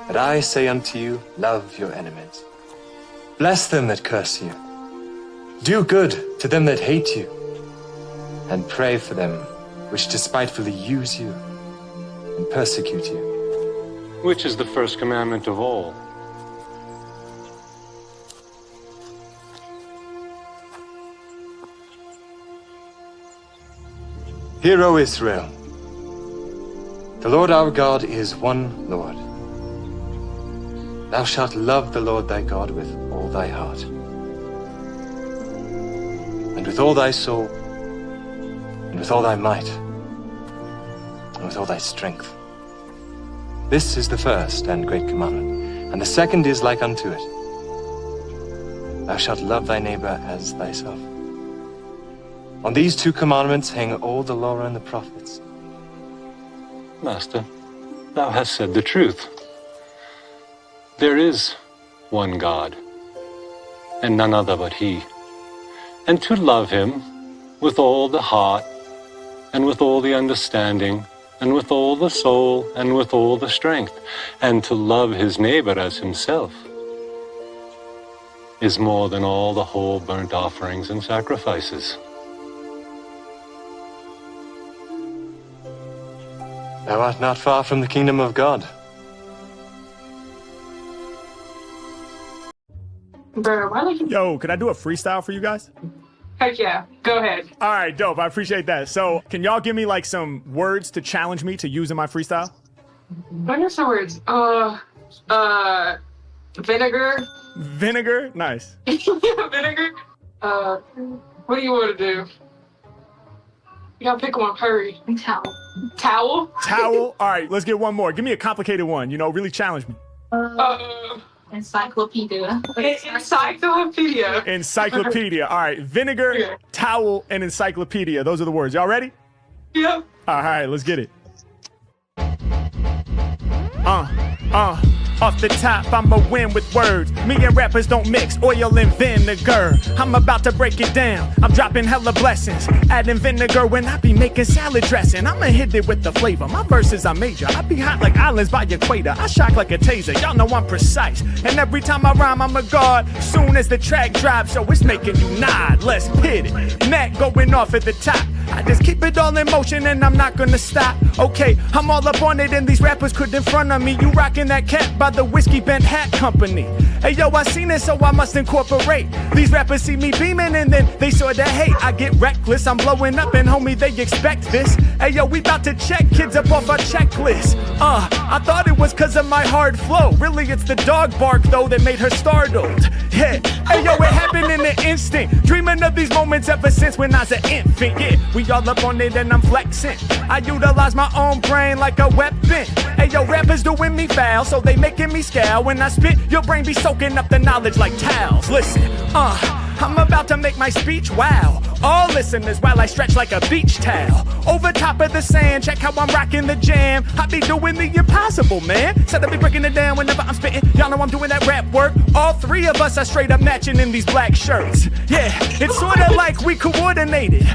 But I say unto you, love your enemies. Bless them that curse you. Do good to them that hate you. And pray for them which despitefully use you and persecute you. Which is the first commandment of all? Hear, O Israel, the Lord our God is one Lord. Thou shalt love the Lord thy God with all thy heart, and with all thy soul, and with all thy might, and with all thy strength. This is the first and great commandment, and the second is like unto it. Thou shalt love thy neighbor as thyself. On these two commandments hang all the law and the prophets. Master, thou hast said the truth. There is one God, and none other but He. And to love Him with all the heart, and with all the understanding, and with all the soul, and with all the strength, and to love his neighbor as himself, is more than all the whole burnt offerings and sacrifices. Thou art not far from the kingdom of God. Bro, why like Yo, could I do a freestyle for you guys? Heck yeah, go ahead. All right, dope. I appreciate that. So, can y'all give me like some words to challenge me to use in my freestyle? What are some words? Vinegar. Vinegar? Nice. Vinegar. What do you want to do? You gotta pick one. Hurry. Towel. Towel. Towel? All right, let's get one more. Give me a complicated one, you know, really challenge me. Encyclopedia. Encyclopedia. Encyclopedia. All right, vinegar, Yeah. towel, and encyclopedia. Those are the words. Y'all ready? Yep. All right, let's get it. Off the top, I'ma win with words. Me and rappers don't mix oil and vinegar. I'm about to break it down. I'm dropping hella blessings. Adding vinegar when I be making salad dressing. I'ma hit it with the flavor. My verses are major. I be hot like islands by equator. I shock like a taser. Y'all know I'm precise. And every time I rhyme, I'm a god. Soon as the track drops, so it's making you nod. Let's hit it. Neck going off at the top. I just keep it all in motion and I'm not gonna stop. Okay, I'm all up on it and these rappers couldn't front on me. You rocking that cap by the Whiskey Bent Hat Company. Hey yo, I seen it so I must incorporate. These rappers see me beaming and then they saw the hate. I get reckless, I'm blowing up and homie they expect this. Hey yo, we about to check kids up off our checklist. I thought it was cause of my hard flow. Really it's the dog bark though that made her startled. Yeah, hey yo, it happened in an instant. Dreaming of these moments ever since when I was an infant. Yeah, we all up on it and I'm flexing. I utilize my own brain like a weapon. Hey yo, rappers doing me foul, so they making me scowl. When I spit, your brain be soaking up the knowledge like towels. Listen, I'm about to make my speech wow. All listeners while I stretch like a beach towel. Over top of the sand, check how I'm rocking the jam. I be doing the impossible, man. Said I be breaking it down whenever I'm spitting. Y'all know I'm doing that rap work. All three of us are straight up matching in these black shirts. Yeah, it's sorta like we coordinated.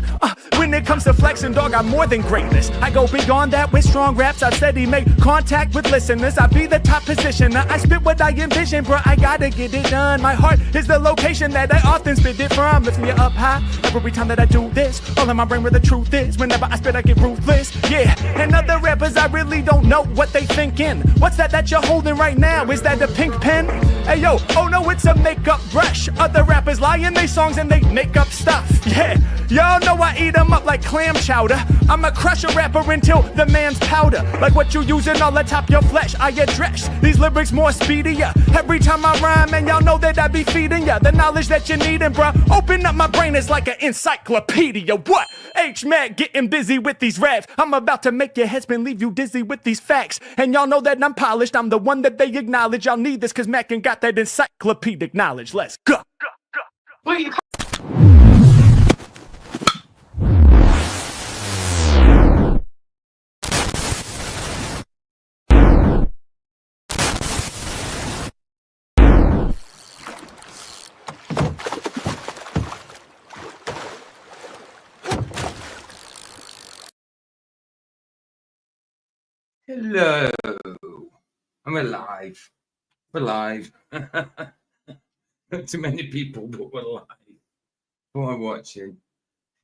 When it comes to flexing, dog, I'm more than greatness. I go beyond that with strong raps. I steady make contact with listeners. I be the top positioner. I spit what I envision, bro. I gotta get it done. My heart is the location that I often spit it from. Lifting you up high every time that I do this. All in my brain where the truth is. Whenever I spit, I get ruthless. Yeah, and other rappers, I really don't know what they thinking. What's that you're holding right now? Is that a pink pen? Hey yo, oh no, it's a makeup brush. Other rappers lie in their songs and they make up stuff. Yeah, y'all know I eat them up like clam chowder. I'ma crush a rapper until the man's powder. Like what you using all atop your flesh. I address these lyrics more speedier. Every time I rhyme, and y'all know that I be feeding ya the knowledge that you needin', bruh. Open up my brain, it's like an encyclopedia. What? H-Mac getting busy with these raps. I'm about to make your headspin, leave you dizzy with these facts. And y'all know that I'm polished. I'm the one that they acknowledge. Y'all need this cause Mac and got that encyclopedic knowledge. Let's go. What you Hello. I'm alive. We're live. Not too many people, but we're live. Who am I watching?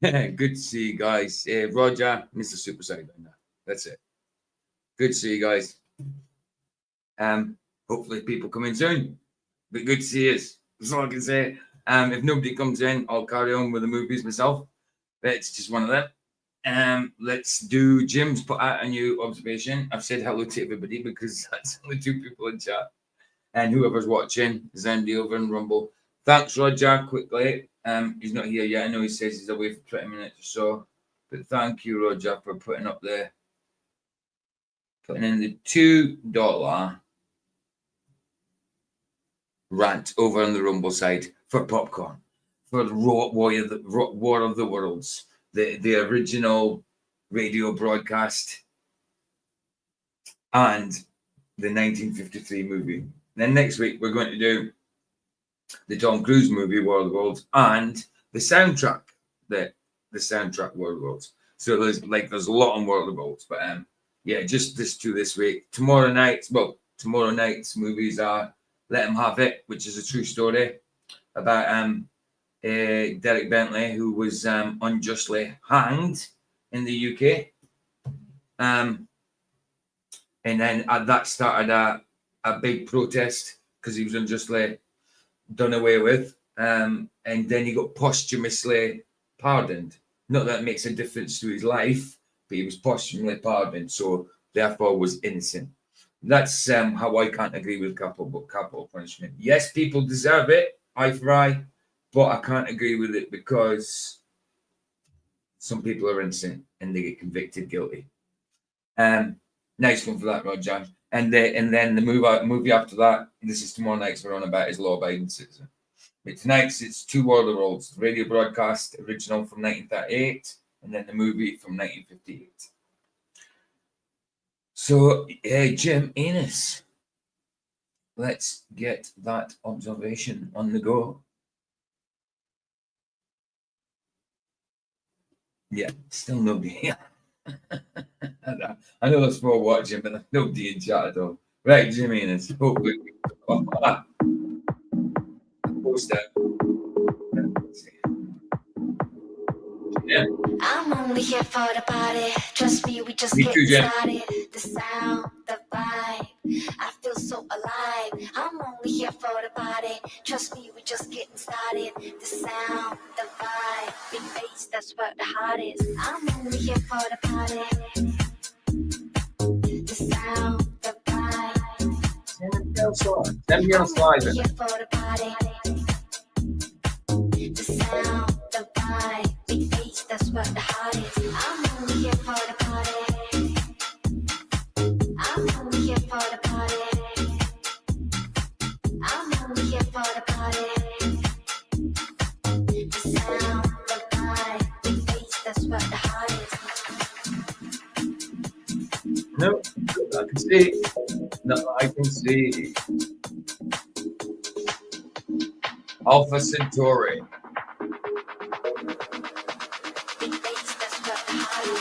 Good to see you guys. Roger, Mr. Super Sidewinder. That's it. Good to see you guys. Hopefully people come in soon. But good to see us. That's all I can say. If nobody comes in, I'll carry on with the movies myself. But it's just one of them. Let's do Jim's put out a new observation. I've said hello to everybody because that's only 2 people in chat. And whoever's watching, Zandy over in Rumble. Thanks, Roger, quickly. He's not here yet. I know he says he's away for 20 minutes or so. But thank you, Roger, for putting in the $2 rant over on the Rumble side for popcorn. For War of the Worlds. The original radio broadcast and the 1953 movie. Then next week we're going to do the Tom Cruise movie War of the Worlds and the soundtrack, the soundtrack War of the Worlds. So there's a lot on War of the Worlds, but yeah, just this 2 this week. Tomorrow night's movies are Let 'Em Have It, which is a true story about Derek Bentley, who was unjustly hanged in the UK. And then that started a big protest because he was unjustly done away with. And then he got posthumously pardoned. Not that it makes a difference to his life, but he was posthumously pardoned, so therefore was innocent. That's how I can't agree with capital punishment. Yes, people deserve it, eye for eye. But I can't agree with it because some people are innocent and they get convicted guilty. Nice one for that, Roger. And then the movie after that, this is tomorrow night's we're on about, is Law Abiding Citizen. But tonight's it's 2 War of the Worlds, the radio broadcast original from 1938, and then the movie from 1958. So, Jim Enos, let's get that observation on the go. Yeah, still nobody here. I know there's 4 watching, but there's nobody in chat at all. Right, Jimmy, and it's hopefully post that. Yeah. I'm only here for the party. Trust me, we just get started. The sound, the vibe, I feel so alive. I'm only here for the party. Trust me, we just getting started. The sound, the vibe, big bass, that's where the heart is. I'm only here for the party. The sound, the vibe. Let me on slide. Here for the party. The sound, the vibe, big bass, that's where the heart is. I'm only here for the party. I'm only here for the party. I'm only here for the party. The sound, the vibe, big bass, that's where the heart is. No, I can see. No, I can see. Alpha Centauri. Big bass, that's where the heart is.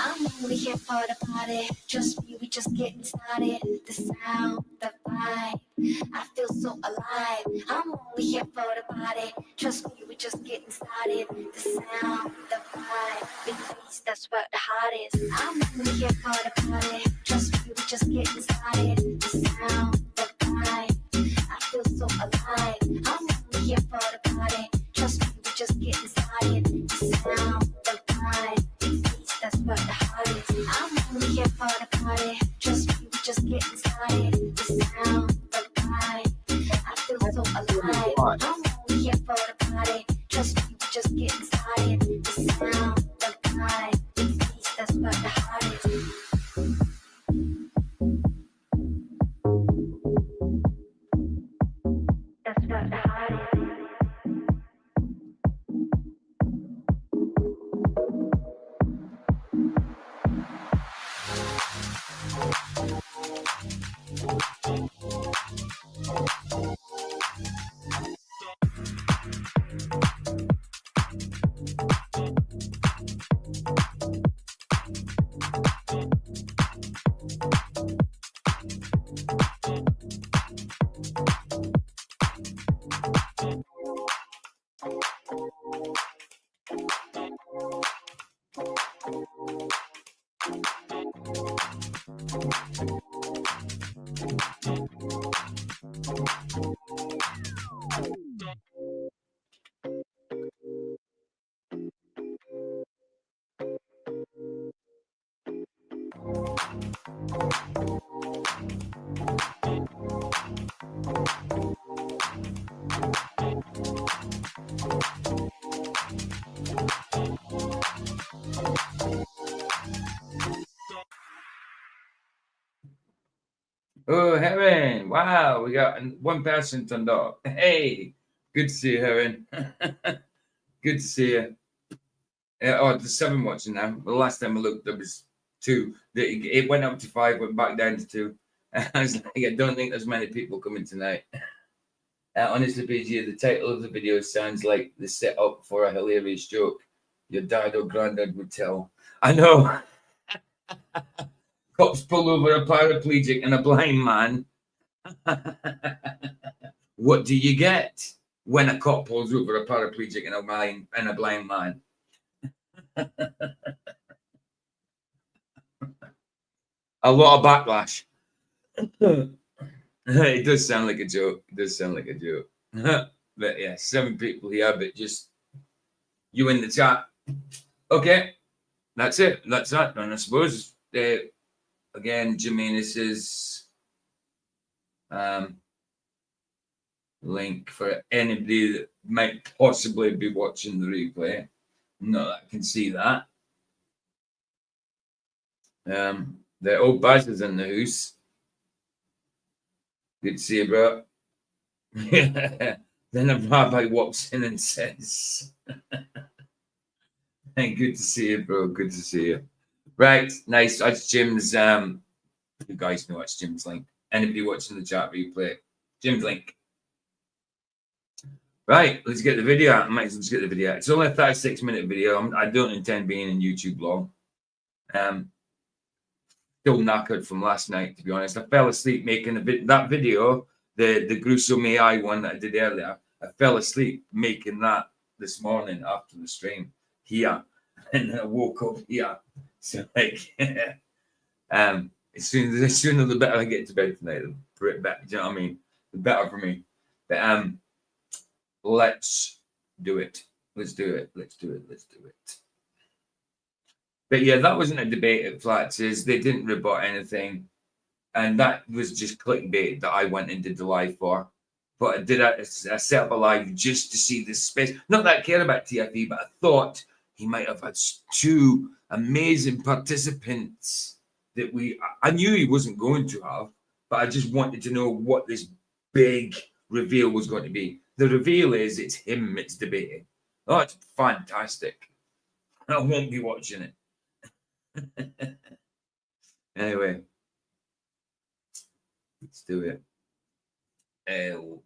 I'm only here for the party. Trust me, we just getting started. The sound, the vibe, I feel so alive. I'm only here for the party. Trust me, we just getting started. The sound, the vibe, big bass, that's where the heart is. I'm only here for the party. Trust me, we just getting started. The sound, the vibe, I feel so alive. I'm only here for the party. Trust me, we just getting started. The sound, the vibe, big bass, that's where the heart is. I'm only here for the party. Just me, we just getting started. The sound, the vibe, I feel so alive. I'm only here for the party. Just me, we just getting started. The sound, the vibe, the beats, that's what the heart is. That's what the heart is. Oh, Heron. Wow, we got one person turned up. Hey, good to see you, Heron. Good to see you. Oh, there's 7 watching now. The last time I looked, there was 2. It went up to 5, went back down to 2. I was like, I don't think there's many people coming tonight. Honestly, PG, the title of the video sounds like the setup for a hilarious joke your dad or granddad would tell. I know. Cops pull over a paraplegic and a blind man. What do you get when a cop pulls over a paraplegic and a blind man? A lot of backlash. It does sound like a joke. It does sound like a joke. But yeah, 7 people here, but just you in the chat. Okay, that's it. That's that. And I suppose again, Jimenez's link for anybody that might possibly be watching the replay. No, I can see that. The old Baz is in the house. Good to see you, bro. Then a rabbi walks in and says, hey, good to see you, bro. Good to see you. Right, nice. That's Jim's. You guys know it's Jim's link. Anybody watching the chat replay? Jim's link. Right, let's get the video out. Might as well just get the video out. It's only a 36-minute video. I don't intend being in YouTube long. Still knackered from last night, to be honest. I fell asleep making that video, the gruesome AI one that I did earlier. I fell asleep making that this morning after the stream here, and I woke up here. So like, sooner the better I get to bed tonight, the better. Do you know what I mean? The better for me. But let's do it. Let's do it. Let's do it. Let's do it. But yeah, that wasn't a debate at Flats. They didn't rebut anything. And that was just clickbait that I went and did the live for. But I did I set up a live just to see this space. Not that I care about TFE, but I thought he might have had 2 amazing participants that I knew he wasn't going to have, but I just wanted to know what this big reveal was going to be. The reveal is it's him, it's debating. Oh, it's fantastic. I won't be watching it. Anyway, let's do it.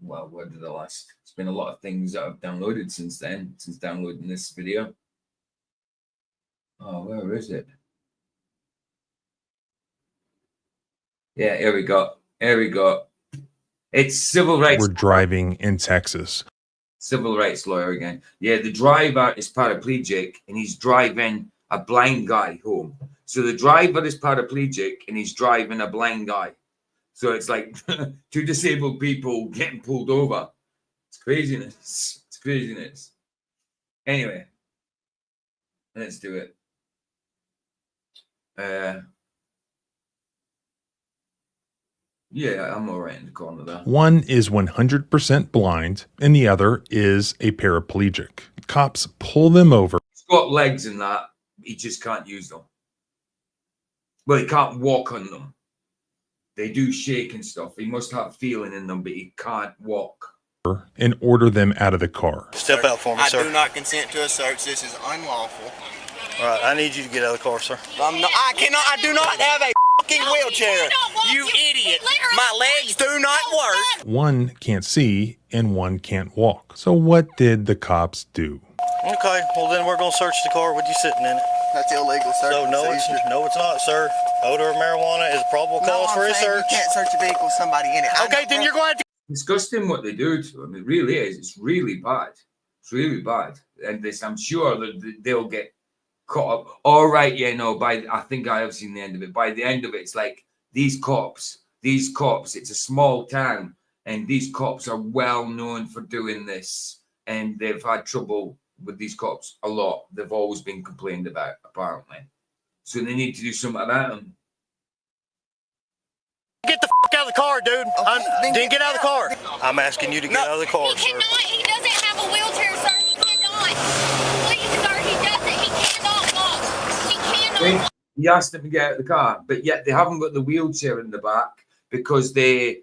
Well, where did I last? It's been a lot of things that I've downloaded since then, since downloading this video. Oh, where is it? Yeah, here we go. Here we go. It's civil rights. We're driving in Texas. Civil rights lawyer again. Yeah, the driver is paraplegic and he's driving a blind guy home. So the driver is paraplegic and he's driving a blind guy. So it's like 2 disabled people getting pulled over. It's craziness. It's craziness. Anyway, let's do it. Yeah, I'm all right in the corner there. One is 100% blind, and the other is a paraplegic. Cops pull them over. He's got legs and that. He just can't use them. Well, he can't walk on them. They do shake and stuff. He must have feeling in them, but he can't walk. And order them out of the car. Step out for me, sir. I do not consent to a search. This is unlawful. All right, I need you to get out of the car, sir. I cannot. I do not have a fucking wheelchair. You idiot. My legs do not work. One can't see and one can't walk. So what did the cops do? Okay, well then we're gonna search the car with you sitting in it. That's illegal, sir. So no, it's not, sir. Odor of marijuana is a probable cause for a search. You can't search a vehicle with somebody in it. Okay, then you're going to. Disgusting what they do to him. It really is. It's really bad. It's really bad. And this, I'm sure that they'll get caught up. All right, yeah, no. I think I have seen the end of it. By the end of it, it's like these cops. It's a small town, and these cops are well known for doing this, and they've had trouble with these cops a lot. They've always been complained about, apparently. So they need to do something about them. Get the fuck out of the car, dude. Then get out of the car. I'm asking you to get out of the car, He sir. cannot. He doesn't have a wheelchair, sir. He cannot. Please, sir, he doesn't. He cannot walk. He cannot. He asked them to get out of the car, but yet they haven't got the wheelchair in the back because they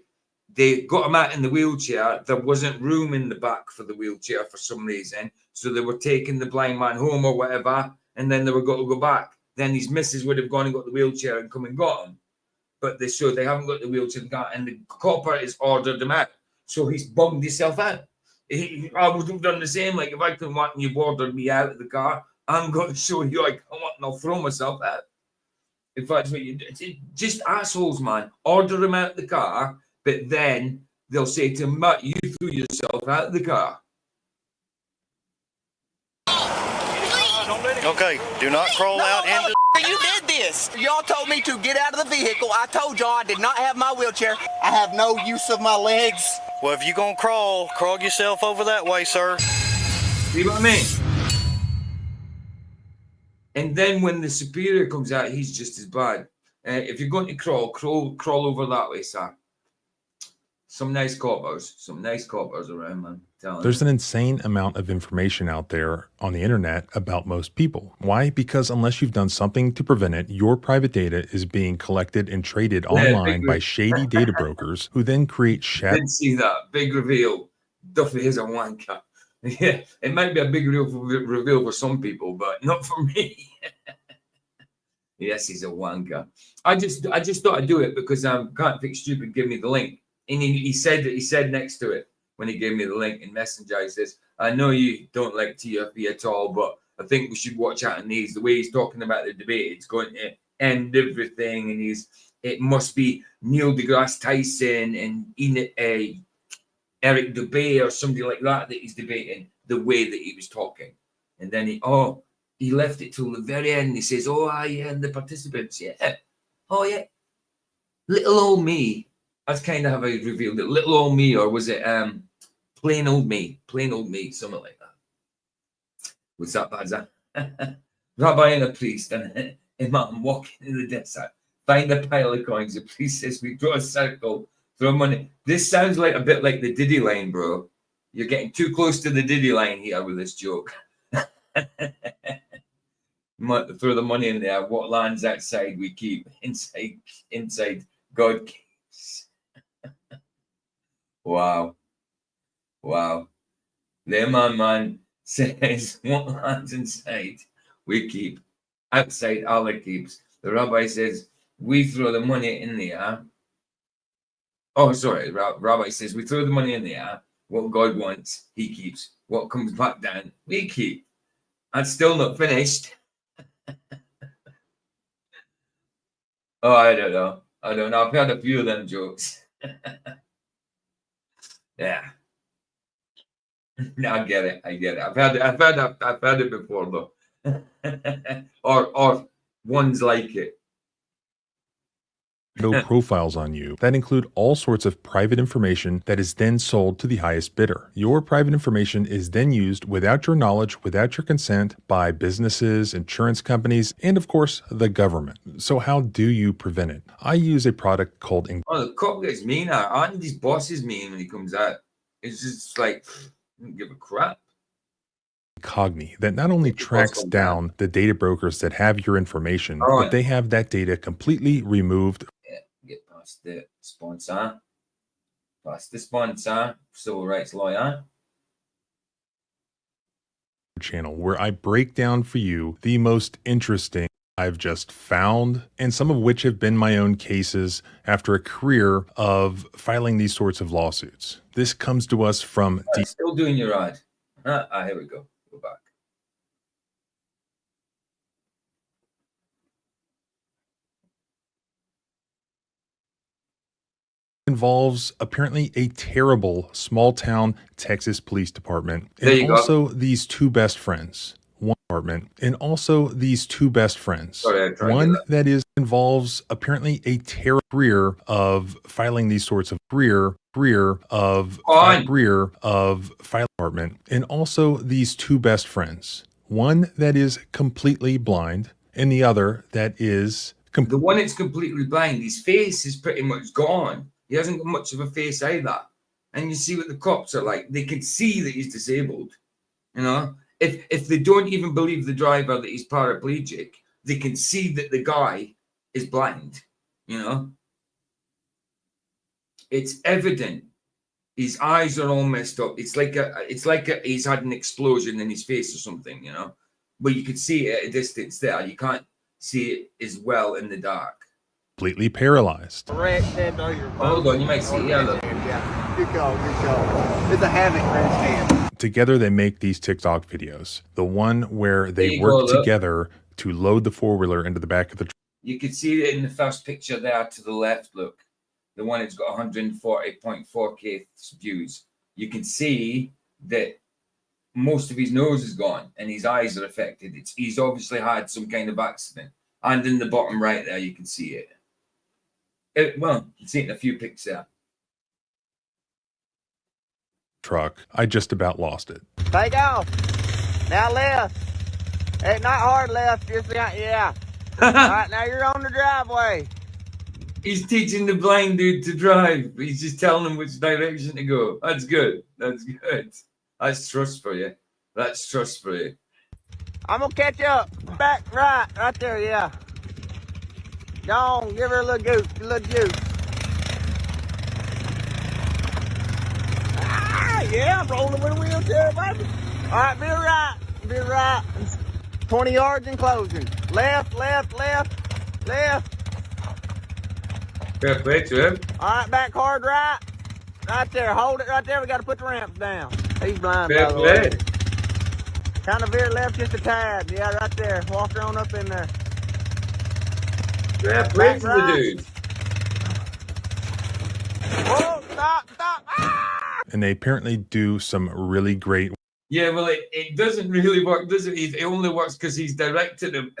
got him out in the wheelchair. There wasn't room in the back for the wheelchair for some reason. So they were taking the blind man home or whatever, and then they were going to go back. Then his missus would have gone and got the wheelchair and come and got him. But they haven't got the wheelchair in the car, and the copper has ordered him out. So he's bummed himself out. I would have done the same. Like, if I couldn't want and you've ordered me out of the car, I'm going to show you I can't want and I'll throw myself out. If that's what you do. It's just assholes, man. Order him out of the car, but then they'll say to him, Matt, you threw yourself out of the car. Okay, do not crawl out into. You did this. Y'all told me to get out of the vehicle. I told y'all I did not have my wheelchair. I have no use of my legs. Well, if you're gonna crawl yourself over that way, sir. See what I mean? And then when the superior comes out, he's just as bad. If you're going to crawl over that way, sir. Some nice coppers around, man. There's an insane amount of information out there on the internet about most people. Why? Because unless you've done something to prevent it, your private data is being collected and traded online by shady data brokers who then create Didn't see that. Big reveal. Duffy is a wanker. Yeah, it might be a big reveal for some people, but not for me. Yes, he's a wanker. I just thought I'd do it because Can't Fix Stupid give me the link. And he said next to it when he gave me the link in Messenger, he says, I know you don't like TFB at all, but I think we should watch out on these. The way he's talking about the debate, it's going to end everything. And it must be Neil deGrasse Tyson and Eric Dubay or somebody like that he's debating, the way that he was talking. And then he left it till the very end. He says, and the participants, yeah. Oh, yeah. Little old me. That's kind of how I revealed it. Little old me, or was it plain old me, something like that. What's that, Bazza? Rabbi and a priest and Imam walking in the desert, find a pile of coins. The priest says, we draw a circle, throw money. This sounds like a bit like the Diddy line, bro. You're getting too close to the Diddy line here with this joke. Throw the money in there. What lands outside we keep. Inside God keeps. Wow. The man says, what lands inside we keep. Outside Allah keeps. The rabbi says, we throw the money in the air. Oh, sorry. Rabbi says, we throw the money in the air. What God wants, he keeps. What comes back down, we keep. That's still not finished. I don't know. I've heard a few of them jokes. Yeah. No, I get it. I've heard it before though. or ones like it. no profiles on you that include all sorts of private information that is then sold to the highest bidder. Your private information is then used without your knowledge, without your consent, by businesses, insurance companies, and of course, the government. So how do you prevent it? I use a product called Oh, the cop gets mean. Aren't these bosses mean when he comes out? It's just like, I don't give a crap. Cogni that not only tracks down the data brokers that have your information, but they have that data completely removed. Yeah, get past the sponsor. Past the sponsor, civil rights lawyer. Channel where I break down for you the most interesting I've just found, and some of which have been my own cases after a career of filing these sorts of lawsuits. This comes to us from... Still doing your ad. Here we go. Go back. Involves apparently a terrible small town Texas police department, and also these two best friends. One department, and also these two best friends. One that is involves apparently a terrible career of filing these sorts of career of file department, and also these two best friends. One that is completely blind, and the other that is the one that's completely blind. His face is pretty much gone. He hasn't got much of a face either. And you see what the cops are like. They can see that he's disabled. You know, if they don't even believe the driver that he's paraplegic, they can see that the guy is blind. You know, it's evident. His eyes are all messed up. It's like he's had an explosion in his face or something. You know, but you could see it at a distance there. You can't see it as well in the dark. Completely paralyzed. Hold on, you might see. Yeah, look. Yeah, good call. It's a havoc grandstand. Together, they make these TikTok videos. The one where they work together to load the four-wheeler into the back of the truck. You can see it in the first picture there to the left. Look, the one that's got 140.4K views. You can see that most of his nose is gone and his eyes are affected. He's obviously had some kind of accident. And in the bottom right there, you can see it. Well, you can see it in a few pics there. Truck. I just about lost it. Take off. Now left. Hey, not hard left. Just yeah. All right, now you're on the driveway. He's teaching the blind dude to drive. He's just telling him which direction to go. That's good. That's good. That's trust for you. That's trust for you. I'm gonna catch up. Back right there, yeah. Go on, give her a little goose, a little juice. Yeah, I'm rolling with a wheelchair, baby. All right, be right. 20 yards in closing. Left. Fair play to him. All right, back hard right. Right there, hold it right there. We got to put the ramps down. He's blind, Fair by the way. play. Kind of veer left just a tad. Yeah, right there. Walk her on up in there. Fair play to the dude. Whoa, stop. Ah! And they apparently do some really great. Yeah, well, it doesn't really work, does it? It only works because he's directed him.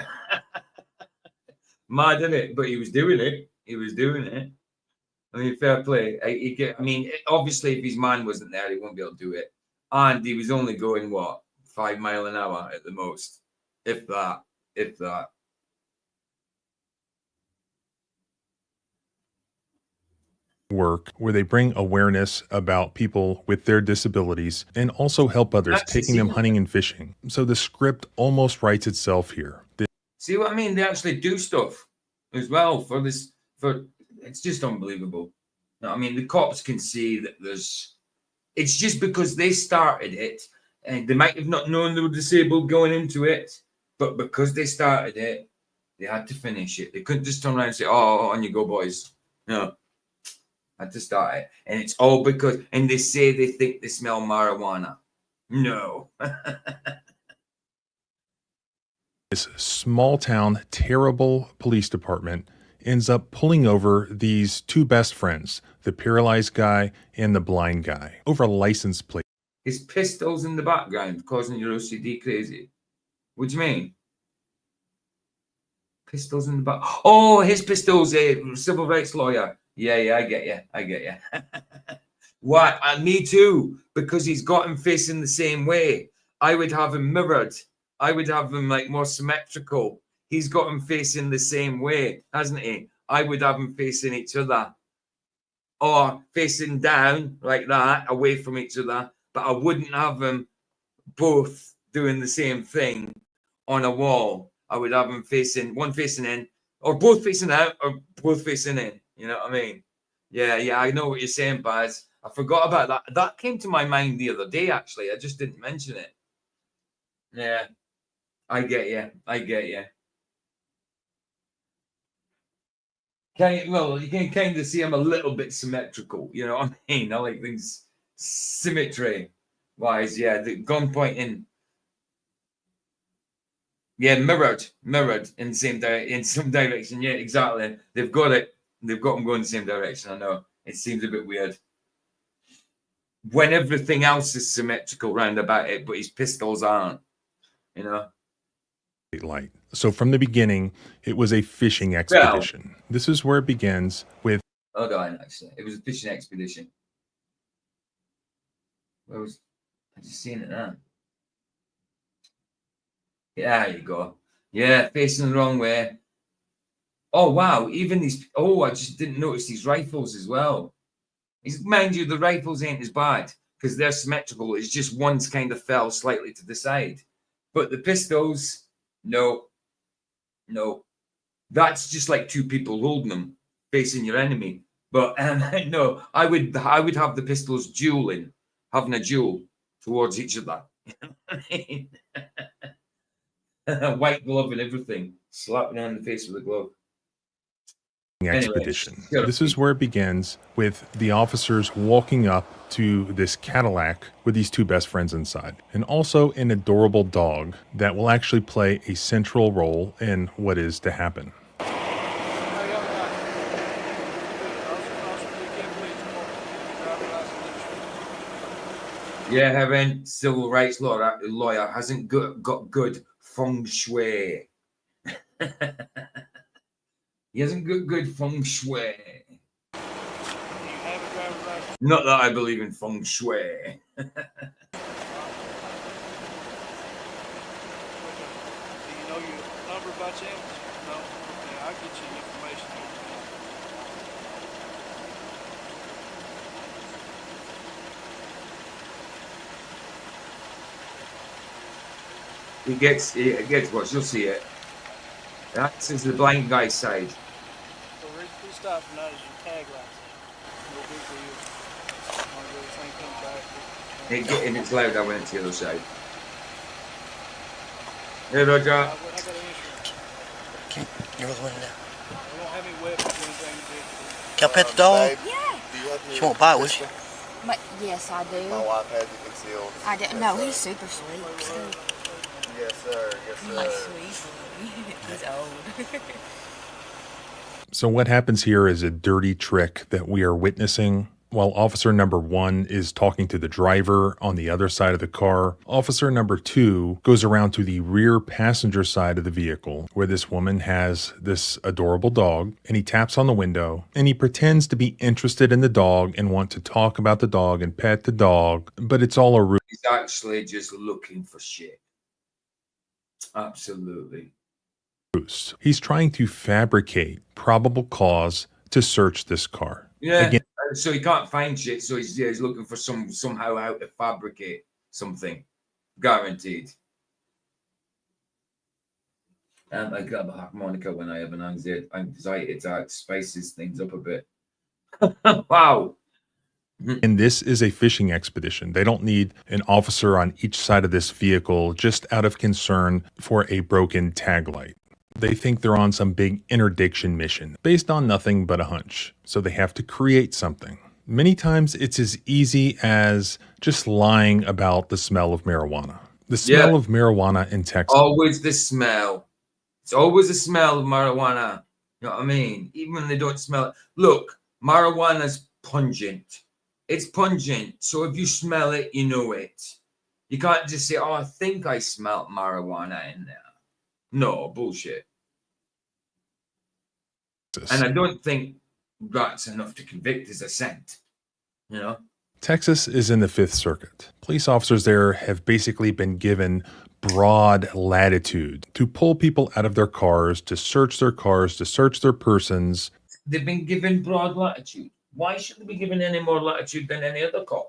Mad, isn't it? But he was doing it. I mean, fair play. Obviously, if his man wasn't there, he wouldn't be able to do it. And he was only going, 5 miles an hour at the most. If that. Work where they bring awareness about people with their disabilities and also help others, taking them hunting and fishing. So the script almost writes itself here. See what I mean? They actually do stuff as well for this. It's just unbelievable. I mean, the cops can see that it's just because they started it, and they might have not known they were disabled going into it, but because they started it, they had to finish it. They couldn't just turn around and say, "Oh, on you go, boys." No. Had to start it. And it's all because, and they say they think they smell marijuana. No. This small town, terrible police department ends up pulling over these two best friends, the paralyzed guy and the blind guy, over a license plate. His pistol's in the background causing your OCD crazy. What do you mean? Pistols in the back. Oh, his pistols, civil rights lawyer. Yeah, I get you. What? Me too, because he's got him facing the same way. I would have him mirrored. I would have him like more symmetrical. He's got him facing the same way, hasn't he? I would have him facing each other. Or facing down like that, away from each other. But I wouldn't have them both doing the same thing on a wall. I would have them facing, one facing in, or both facing out, or both facing in. You know what I mean? Yeah, I know what you're saying, Baz. I forgot about that. That came to my mind the other day, actually. I just didn't mention it. Yeah, I get you. You can kind of see I'm a little bit symmetrical. You know what I mean? I like things symmetry wise. Yeah, the gun pointing. Yeah, mirrored in the same in some direction. Yeah, exactly. They've got it. They've got them going the same direction. I know. It seems a bit weird when everything else is symmetrical round about it, but his pistols aren't. You know. Light. So from the beginning, it was a fishing expedition. Well, this is where it begins with. Hold on, actually, it was a fishing expedition. Where was I just seen it now? Yeah, there you go. Yeah, facing the wrong way. Oh wow, even these. Oh, I just didn't notice these rifles as well. Mind you, the rifles ain't as bad because they're symmetrical. It's just one's kind of fell slightly to the side, but the pistols. No, that's just like two people holding them, facing your enemy. But no, I would have the pistols dueling, having a duel towards each other. White glove and everything, slapping on the face with the glove. Expedition. Anyway, this is where it begins with the officers walking up to this Cadillac with these two best friends inside, and also an adorable dog that will actually play a central role in what is to happen. Yeah, having civil rights lawyer hasn't got good feng shui. He hasn't got good feng shui. Not that I believe in feng shui. Do you know your number by chance? No? Okay, I'll get you information. It gets worse. You'll see it. That's the blind guy's side. So we stop for now is your tag lights. No big deal. And it's loud. I went to the other side. Hey, Roger. Okay, you're the one now. We don't have any weapons or anything. Can I pet the dog? Yeah. She won't bite, will she? But yes, I do. My wife has it concealed. I do. No, he's super sweet. Yes, sir. He's sweet. He's old. So what happens here is a dirty trick that we are witnessing. While officer number 1 is talking to the driver on the other side of the car, officer number 2 goes around to the rear passenger side of the vehicle where this woman has this adorable dog, and he taps on the window and he pretends to be interested in the dog and want to talk about the dog and pet the dog, but it's all a ruse. He's actually just looking for shit. Absolutely. He's trying to fabricate probable cause to search this car. Yeah. Again, so he can't find shit, so he's looking for somehow how to fabricate something. Guaranteed. And I grab a harmonica when I have an anxiety attack, spices things up a bit. Wow. And this is a fishing expedition. They don't need an officer on each side of this vehicle just out of concern for a broken tag light. They think they're on some big interdiction mission based on nothing but a hunch. So they have to create something. Many times it's as easy as just lying about the smell of marijuana. The smell of marijuana in Texas. Always the smell. It's always the smell of marijuana. You know what I mean? Even when they don't smell it. Look, marijuana's pungent. It's pungent. So if you smell it, you know it. You can't just say, oh, I think I smelt marijuana in there. No, bullshit. And I don't think that's enough to convict as a scent, you know? Texas is in the Fifth Circuit. Police officers there have basically been given broad latitude to pull people out of their cars, to search their cars, to search their persons. They've been given broad latitude. Why should they be given any more latitude than any other cop?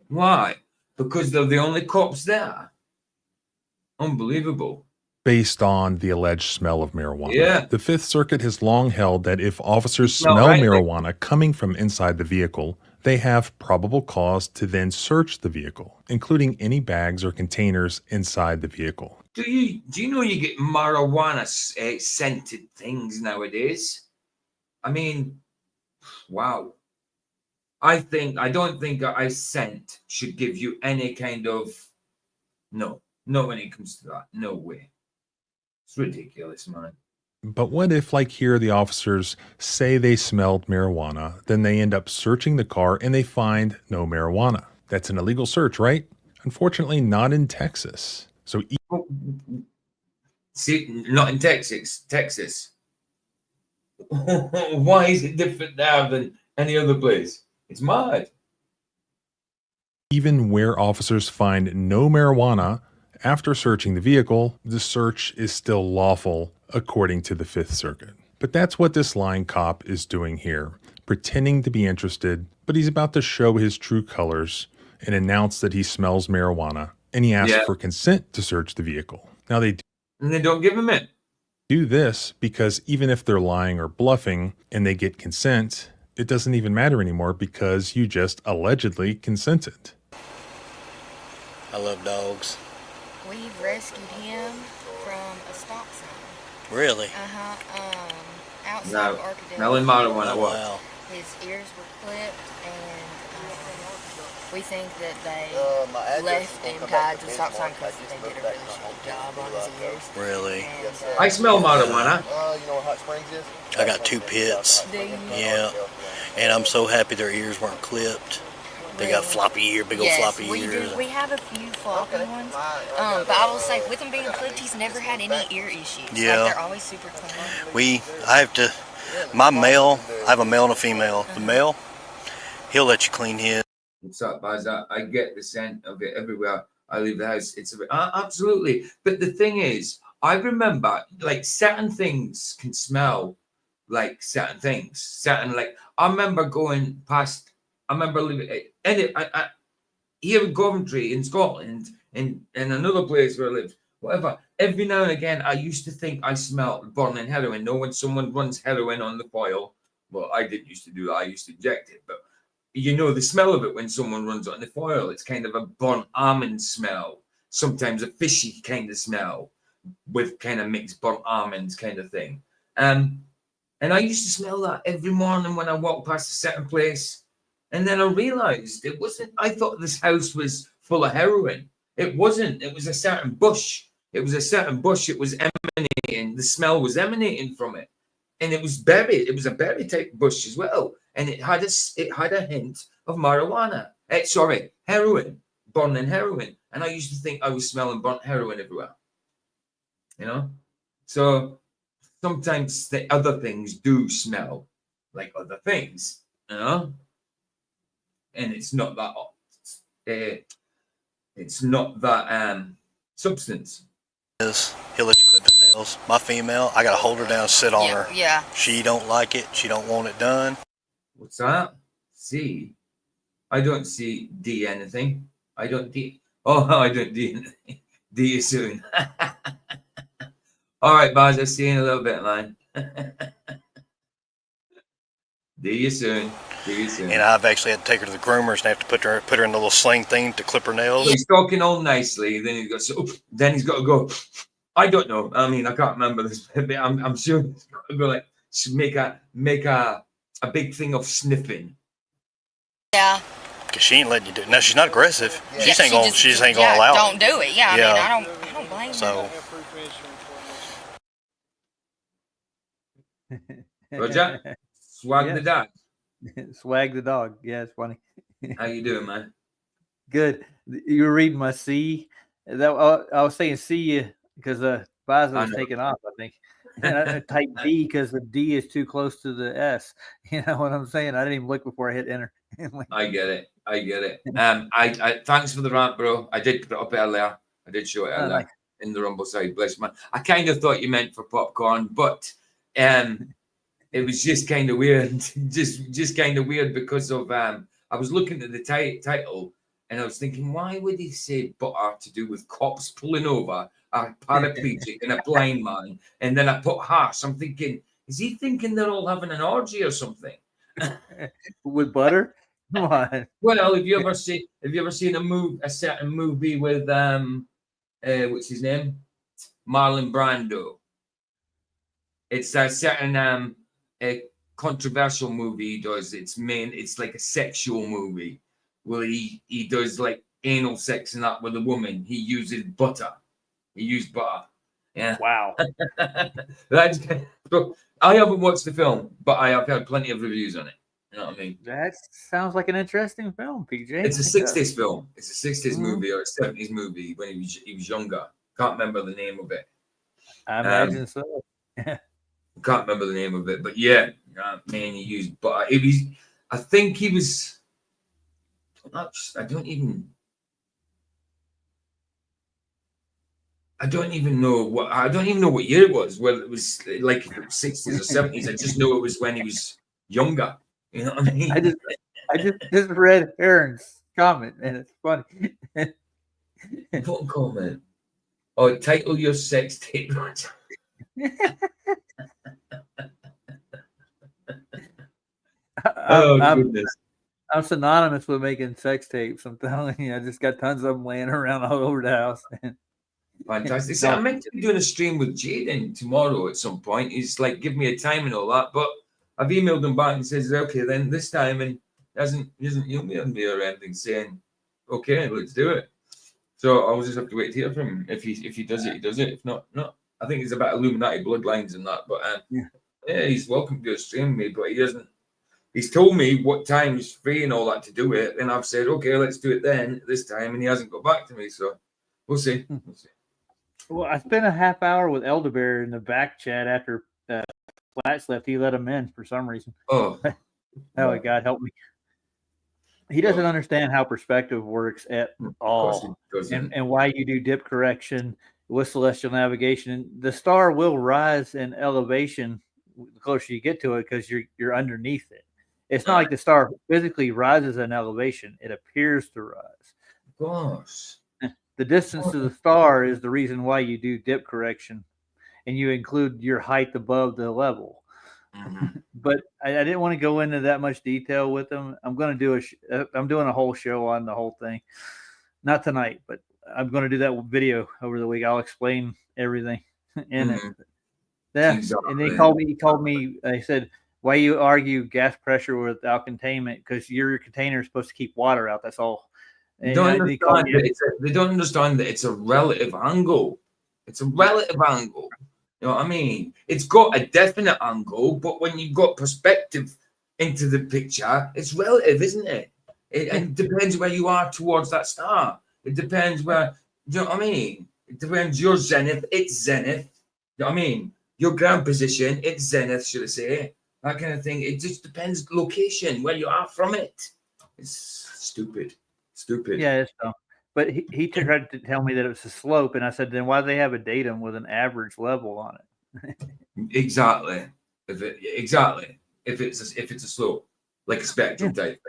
Why? Because they're the only cops there. Unbelievable. Based on the alleged smell of marijuana. Yeah. The Fifth Circuit has long held that if officers Smell smell right, marijuana coming from inside the vehicle, they have probable cause to then search the vehicle, including any bags or containers inside the vehicle. Do you know you get marijuana scented things nowadays? I mean, wow. I don't think a scent should give you any kind of no when it comes to that. No way. It's ridiculous, man. But what if, like here, the officers say they smelled marijuana, then they end up searching the car and they find no marijuana? That's an illegal search, right? Unfortunately, not in Texas. So, see, not in Texas. Texas. Why is it different now than any other place? It's mad. Even where officers find no marijuana after searching the vehicle, the search is still lawful according to the Fifth Circuit. But that's what this lying cop is doing here, pretending to be interested, but he's about to show his true colors and announce that he smells marijuana, and he asks for consent to search the vehicle. Now and they don't give him it. Do this because even if they're lying or bluffing and they get consent, it doesn't even matter anymore because you just allegedly consented. I love dogs. We've rescued him from a stop sign. Really? Outside of Arkadelphia. Melon marijuana. Wow. His ears were clipped, and we think that they left him tied to the stop sign because they did a really shitty job on his ears. Really? And, I smell marijuana. You know what Hot Springs is? I got 2 pits. Do you? Yeah. And I'm so happy their ears weren't clipped. They got floppy ear, big old floppy ears. We have a few floppy ones. But I will say, with them being clipped, he's never had any ear issues. Yeah. Like, they're always super clean. I have a male and a female. The male, he'll let you clean his. What's up, Baz? I get the scent of it everywhere I leave the house. It's absolutely. But the thing is, I remember like certain things can smell like certain things. Certain I remember going past. I remember living here in Coventry in Scotland, in another place where I lived. Whatever. Every now and again, I used to think I smelled burning heroin. Know when someone runs heroin on the foil. Well, I didn't used to do that. I used to inject it, but you know the smell of it when someone runs it on the foil. It's kind of a burnt almond smell. Sometimes a fishy kind of smell with kind of mixed burnt almonds kind of thing. And I used to smell that every morning when I walked past a certain place. And then I realized it wasn't. I thought this house was full of heroin. It wasn't. It was a certain bush. It was a certain bush. It was emanating. The smell was emanating from it, and it was berry. It was a berry type bush as well, and it had a hint of marijuana. Heroin, burning heroin. And I used to think I was smelling burnt heroin everywhere. You know, so sometimes the other things do smell like other things. You know. And it's not that substance. He'll let you clip his nails. My female, I gotta hold her down and sit on her. Yeah. She don't like it. She don't want it done. What's that? C? I don't see D anything. I don't D. Oh, I don't D anything. D you soon. All right, Baz. I'll see you in a little bit, man. D you soon. And I've actually had to take her to the groomers and have to put her in the little sling thing to clip her nails. He's talking all nicely. Then he's got to go. I don't know. I mean, I can't remember this. But I'm sure he's got to go like make a big thing of sniffing. Yeah. Cause she ain't letting you do it. No, she's not aggressive. Yeah, She just ain't gonna allow don't it. do it. Yeah. I mean, I don't blame So. Roger, swag the dog. Swag the dog. Yeah, it's funny. How you doing, man? Good. You were reading my C. I was saying C because Pfizer was taken off, I think. And I typed D because the D is too close to the S. You know what I'm saying? I didn't even look before I hit enter. I get it. I thanks for the rant, bro. I did put it up earlier. I did show it earlier in the Rumble side. Bless man. I kind of thought you meant for popcorn, but it was just kind of weird. just kind of weird because of I was looking at the title and I was thinking, why would he say butter to do with cops pulling over a paraplegic and a blind man? And then I put harsh. I'm thinking, is he thinking they're all having an orgy or something? With butter? Come on. Well, have you ever seen a certain movie with what's his name? Marlon Brando. It's a certain a controversial movie he does. It's like a sexual movie where he does like anal sex and that with a woman. He uses butter. He used butter. Yeah. Wow. I haven't watched the film, but I have heard plenty of reviews on it. You know what I mean? That sounds like an interesting film, PJ. It's a 60s film. It's a 60s movie or a 70s movie when he was younger. Can't remember the name of it. I imagine so. Can't remember the name of it, but yeah, man, he used butter. I think he was. I don't even know what year it was. Whether it was like 60s or 70s. I just know it was when he was younger. You know what I mean? I just read Aaron's comment and it's funny. What comment? Oh, title your sex tape. Goodness. I'm synonymous with making sex tapes. I'm telling you, I just got tons of them laying around all over the house. Fantastic. See, I'm meant to be doing a stream with Jaden tomorrow at some point. He's like, give me a time and all that, but I've emailed him back and says, okay, then this time, and hasn't emailed me or anything saying, okay, let's do it. So I'll just have to wait to hear from him. If he does it, he does it. If not, no. I think it's about Illuminati bloodlines and that. But yeah, he's welcome to do a stream with me, but he doesn't. He's told me what time he's free and all that to do it, and I've said, okay, let's do it then this time, and he hasn't got back to me. So we'll see. We'll see. Well, I spent a half hour with Elderbear in the back chat after Flats left. He let him in for some reason. Oh, God help me. He doesn't understand how perspective works at all, and why you do dip correction with celestial navigation. The star will rise in elevation the closer you get to it because you're underneath it. It's not like the star physically rises in elevation; it appears to rise. Gosh. The distance to the star is the reason why you do dip correction, and you include your height above the level. Mm-hmm. But I didn't want to go into that much detail with them. I'm going to do I'm doing a whole show on the whole thing, not tonight, but I'm going to do that video over the week. I'll explain everything in it. Yeah, exactly. And he called me. He said, "Why you argue gas pressure without containment? Because your container is supposed to keep water out. That's all." They don't understand that it's a relative angle. It's a relative angle. You know what I mean? It's got a definite angle, but when you've got perspective into the picture, it's relative, isn't it? It depends where you are towards that star. It depends where, you know what I mean? It depends your zenith, its zenith. You know what I mean? Your ground position, its zenith, should I say? That kind of thing. It just depends location, where you are from it. It's stupid. Yeah, it's dumb. But he tried to tell me that it was a slope, and I said, then why do they have a datum with an average level on it? Exactly. If it's a slope, like a spectrum type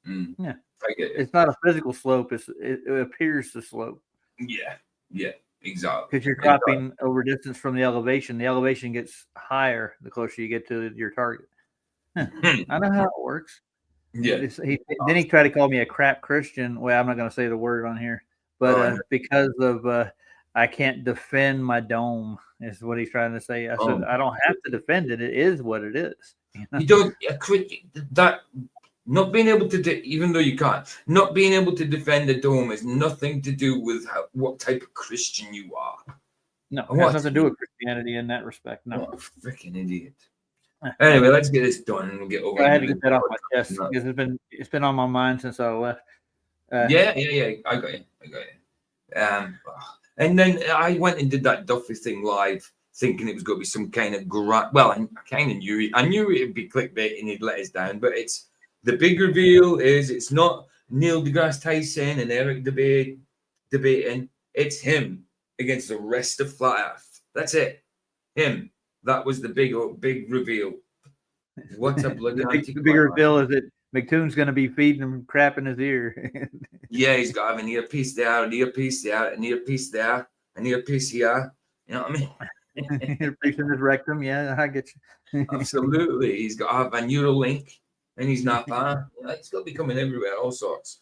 thing. Yeah, I get it. It's not a physical slope. It appears to slope. Yeah, exactly. Because you're dropping over distance from the elevation. The elevation gets higher the closer you get to your target. I know how it works. Yeah. Then he tried to call me a crap Christian. Well, I'm not going to say the word on here, but because of I can't defend my dome is what he's trying to say. I said I don't have to defend it. It is what it is. You don't that not being able to even though you can't, not being able to defend the dome has nothing to do with what type of Christian you are. No, it has nothing to do with Christianity in that respect. No, what a freaking idiot. Anyway, let's get this done and get over. I had to get that off my chest because it's been on my mind since I left. Yeah. I got you. And then I went and did that Duffy thing live, thinking it was going to be some kind of well, I kind of knew it. I knew it'd be clickbait and he'd let us down, but it's the big reveal is it's not Neil deGrasse Tyson and Eric debating. It's him against the rest of Flat Earth. That's it. Him. That was the big reveal. What a bloody the bigger reveal is that McToon's going to be feeding him crap in his ear. Yeah, he's got to have an earpiece there, an earpiece there, an earpiece there, an earpiece here. You know what I mean? Earpiece in his rectum. Yeah, I get you. Absolutely. He's got to have a Neuralink and he's not that. It's got to be coming everywhere, all sorts.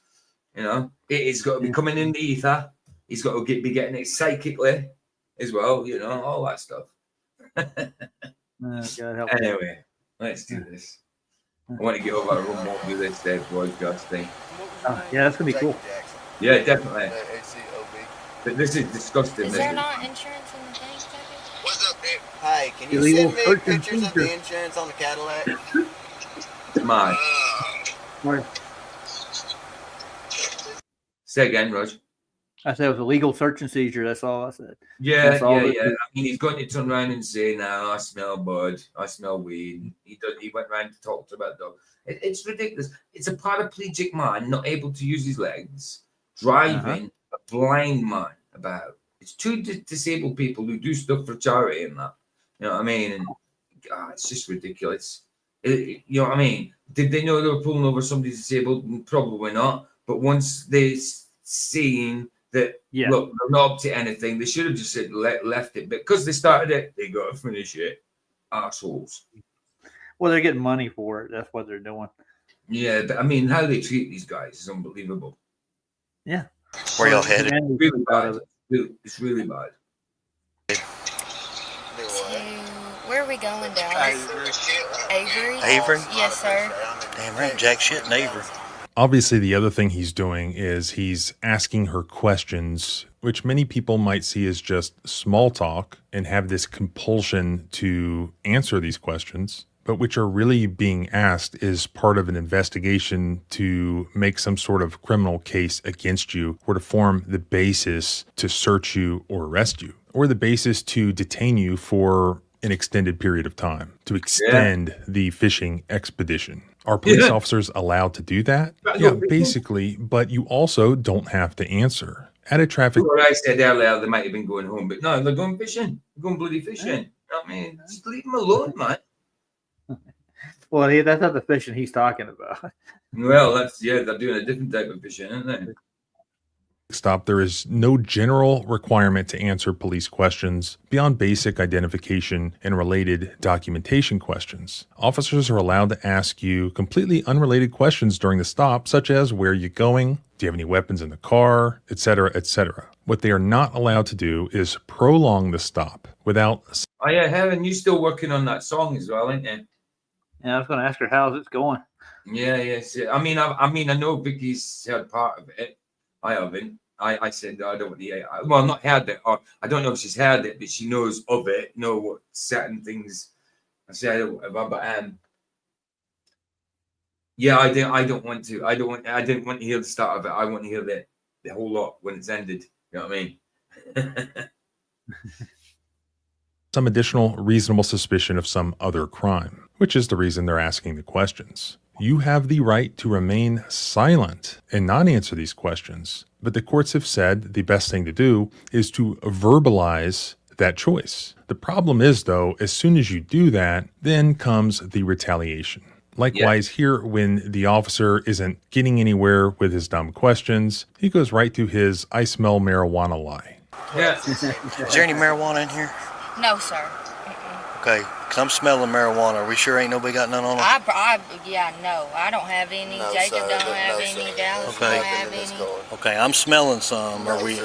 You know, it's got to be coming in the ether. He's got to be getting it psychically as well, you know, all that stuff. God help anyway, let's do this. I want to get over and more do this Dave broadcast thing. Yeah, that's gonna be cool. Yeah, definitely. But this is disgusting. Is there not insurance in the thing? What's up, dude? Hey, can you send me pictures of the insurance on the Cadillac? It's mine. Say again, Rog. I said it was a legal search and seizure. That's all I said. Yeah. I mean, he's going to turn around and say, "Now I smell bud. I smell weed." He went around to talk to about dog. It's ridiculous. It's a paraplegic man not able to use his legs, driving a blind man about. It's two disabled people who do stuff for charity and that. You know what I mean? And God, it's just ridiculous. You know what I mean? Did they know they were pulling over somebody disabled? Probably not. But once they seen that, look, they're not up to anything, they should have just said left it. But because they started it, they got to finish it. Assholes. Well, they're getting money for it. That's what they're doing. Yeah, but I mean, how they treat these guys is unbelievable. Yeah. Where y'all headed? It's really bad. It's really bad. Where are we going, Dallas? Avery? Avery? Yes, sir. Damn right, jack shit in Avery. Obviously, the other thing he's doing is he's asking her questions, which many people might see as just small talk and have this compulsion to answer these questions, but which are really being asked is part of an investigation to make some sort of criminal case against you or to form the basis to search you or arrest you, or the basis to detain you for an extended period of time, to extend the fishing expedition. Are police officers allowed to do that? Yeah, basically, but you also don't have to answer. At a traffic... What I said earlier, they might have been going home, but no, they're going fishing. They're going bloody fishing. You know what I mean? Just leave them alone, man. Well, that's not the fishing he's talking about. Well, they're doing a different type of fishing, aren't they? Stop. There is no general requirement to answer police questions beyond basic identification and related documentation questions. Officers are allowed to ask you completely unrelated questions during the stop, such as where are you going, do you have any weapons in the car, etc., etc. What they are not allowed to do is prolong the stop without... Oh yeah, Helen, you still working on that song as well, ain't you? Yeah, I was going to ask her how's it going. Yeah, yes. I mean, I know Vicky's heard part of it. I haven't. I said I don't want to. Well, not heard it, or I don't know if she's heard it, but she knows of it. Know what certain things I said or whatever. But yeah, I don't want to. I didn't want to hear the start of it. I want to hear the whole lot when it's ended. You know what I mean? Some additional reasonable suspicion of some other crime, which is the reason they're asking the questions. You have the right to remain silent and not answer these questions. But the courts have said the best thing to do is to verbalize that choice. The problem is, though, as soon as you do that, then comes the retaliation. Likewise, here, when the officer isn't getting anywhere with his dumb questions, he goes right to his I smell marijuana lie. Yeah. Is there any marijuana in here? No, sir. Okay, come smelling marijuana. Are we sure ain't nobody got none on them? Yeah, no. I don't have any. No, Jacob sir. don't have any. Dallas Okay. don't have any. Okay, I'm smelling some. Are we?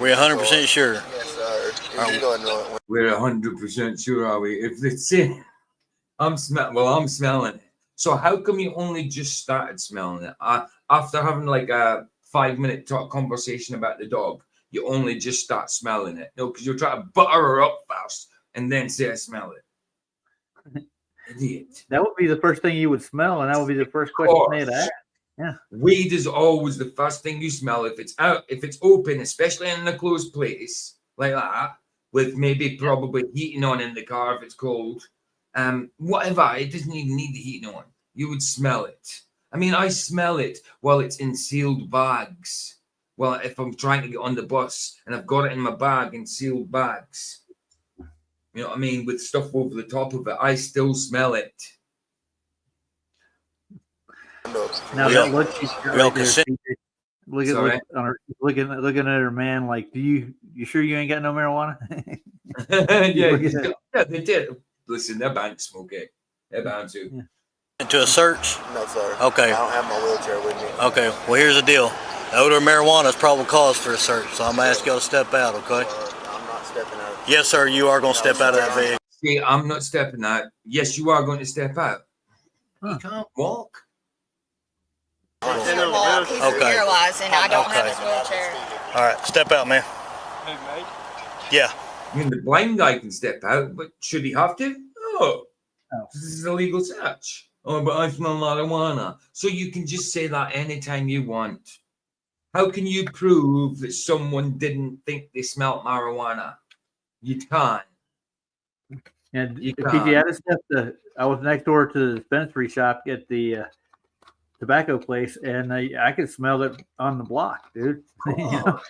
We're 100% sure. Yes, sir. We're 100% sure, are we? If they say I'm smelling it. So how come you only just started smelling it? After having like a 5-minute conversation about the dog, you only just start smelling it. No, because you're trying to butter her up first and then say I smell it. Idiot. That would be the first thing you would smell, and that would be the first question they'd ask. Yeah. Weed is always the first thing you smell if it's out, if it's open, especially in a closed place like that, with maybe probably heating on in the car if it's cold. Whatever, it doesn't even need the heating on. You would smell it. I mean, I smell it while it's in sealed bags. Well, if I'm trying to get on the bus and I've got it in my bag in sealed bags, you know what I mean, with stuff over the top of it, I still smell it. Now that look she's got right there, CJ. Looking at her man like, you sure you ain't got no marijuana? yeah, they did. Listen, they're bound to smoke it. They're bound to. Yeah. Into a search? No, sir. Okay. I don't have my wheelchair with me. Okay. Well, here's the deal. The odor of marijuana is probable cause for a search, so I'm gonna ask y'all to step out. Okay? I'm not stepping out. Yes, sir. You are gonna step out of that vehicle. See, I'm not stepping out. Yes, you are going to step out. You can't walk. He can't walk. He's paralyzed, and I don't have his wheelchair. All right, step out, man. Hey, mate. Yeah. I mean, the blind guy can step out, but should he have to? No. This is a legal search. Oh, but I smell marijuana. So you can just say that anytime you want. How can you prove that someone didn't think they smelled marijuana? You can't. And PJ, I was next door to the dispensary shop at the tobacco place, and I could smell it on the block, dude. Of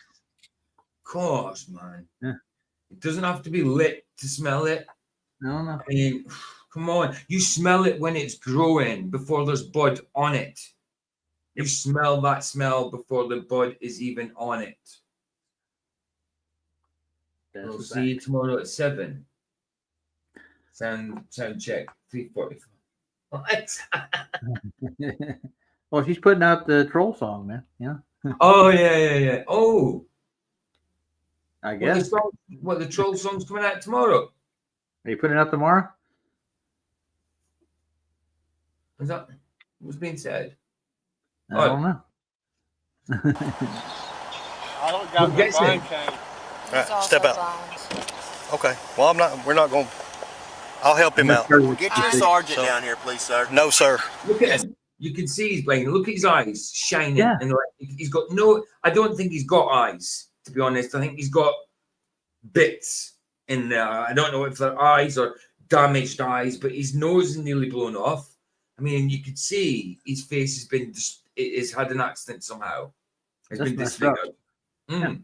course, man. Yeah. It doesn't have to be lit to smell it. No. I mean, come on. You smell it when it's growing before there's bud on it. You smell that smell before the bud is even on it. We'll see you tomorrow at 7. Sound check. 3:45. What? Well, she's putting out the troll song, man. Yeah. Oh, yeah. Oh. I guess. What the troll song's coming out tomorrow? Are you putting it out tomorrow? Is that what's being said? I don't know. I don't got my phone cane. All right, step out. Okay. Well, we're not going. I'll help him out. Get your sergeant down here, please, sir. No, sir. Look at him. You can see he's blind. Look at his eyes shining. Yeah. And he's got no, I don't think he's got eyes, to be honest. I think he's got bits in there. I don't know if they're eyes or damaged eyes, but his nose is nearly blown off. I mean, you could see his face has been, it's had an accident somehow. It's been disfigured. Yeah.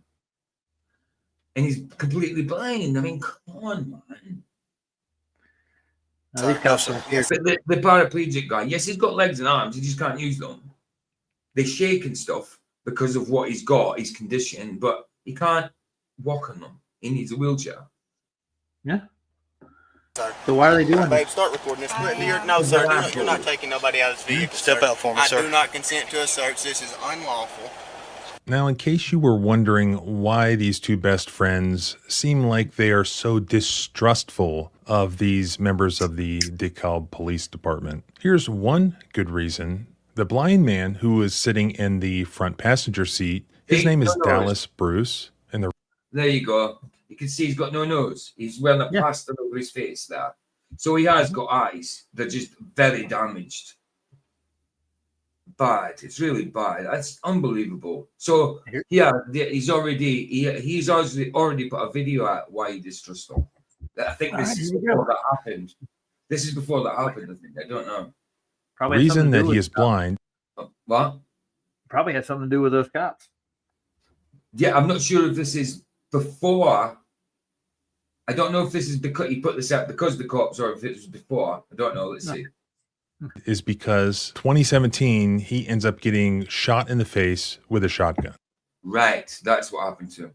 And he's completely blind. I mean, come on, man. These cops But the paraplegic guy, yes, he's got legs and arms. He just can't use them. They shake and stuff because of what he's got, his condition, but he can't walk on them. He needs a wheelchair. Yeah. So why are they doing Babe, start recording this. No, sir, you're not taking nobody out of this vehicle. Step out for me, sir. I do not consent to a search. This is unlawful. Now, in case you were wondering why these two best friends seem like they are so distrustful of these members of the DeKalb Police Department, here's one good reason. The blind man who was sitting in the front passenger seat, his name is Dallas Bruce. And there you go. You can see he's got no nose. He's wearing a plaster over his face there. So he has got eyes. They're just very damaged. Bad. It's really bad. That's unbelievable. So yeah, he's already put a video out why he distrusts them. I think this is before that happened. This is before that happened. I think. I don't know. Probably reason that he is blind. What? Probably has something to do with those cops. Yeah, I'm not sure if this is before. I don't know if this is because he put this out because of the cops or if it was before. I don't know. Let's see. Is because 2017 he ends up getting shot in the face with a shotgun. Right, that's what happened to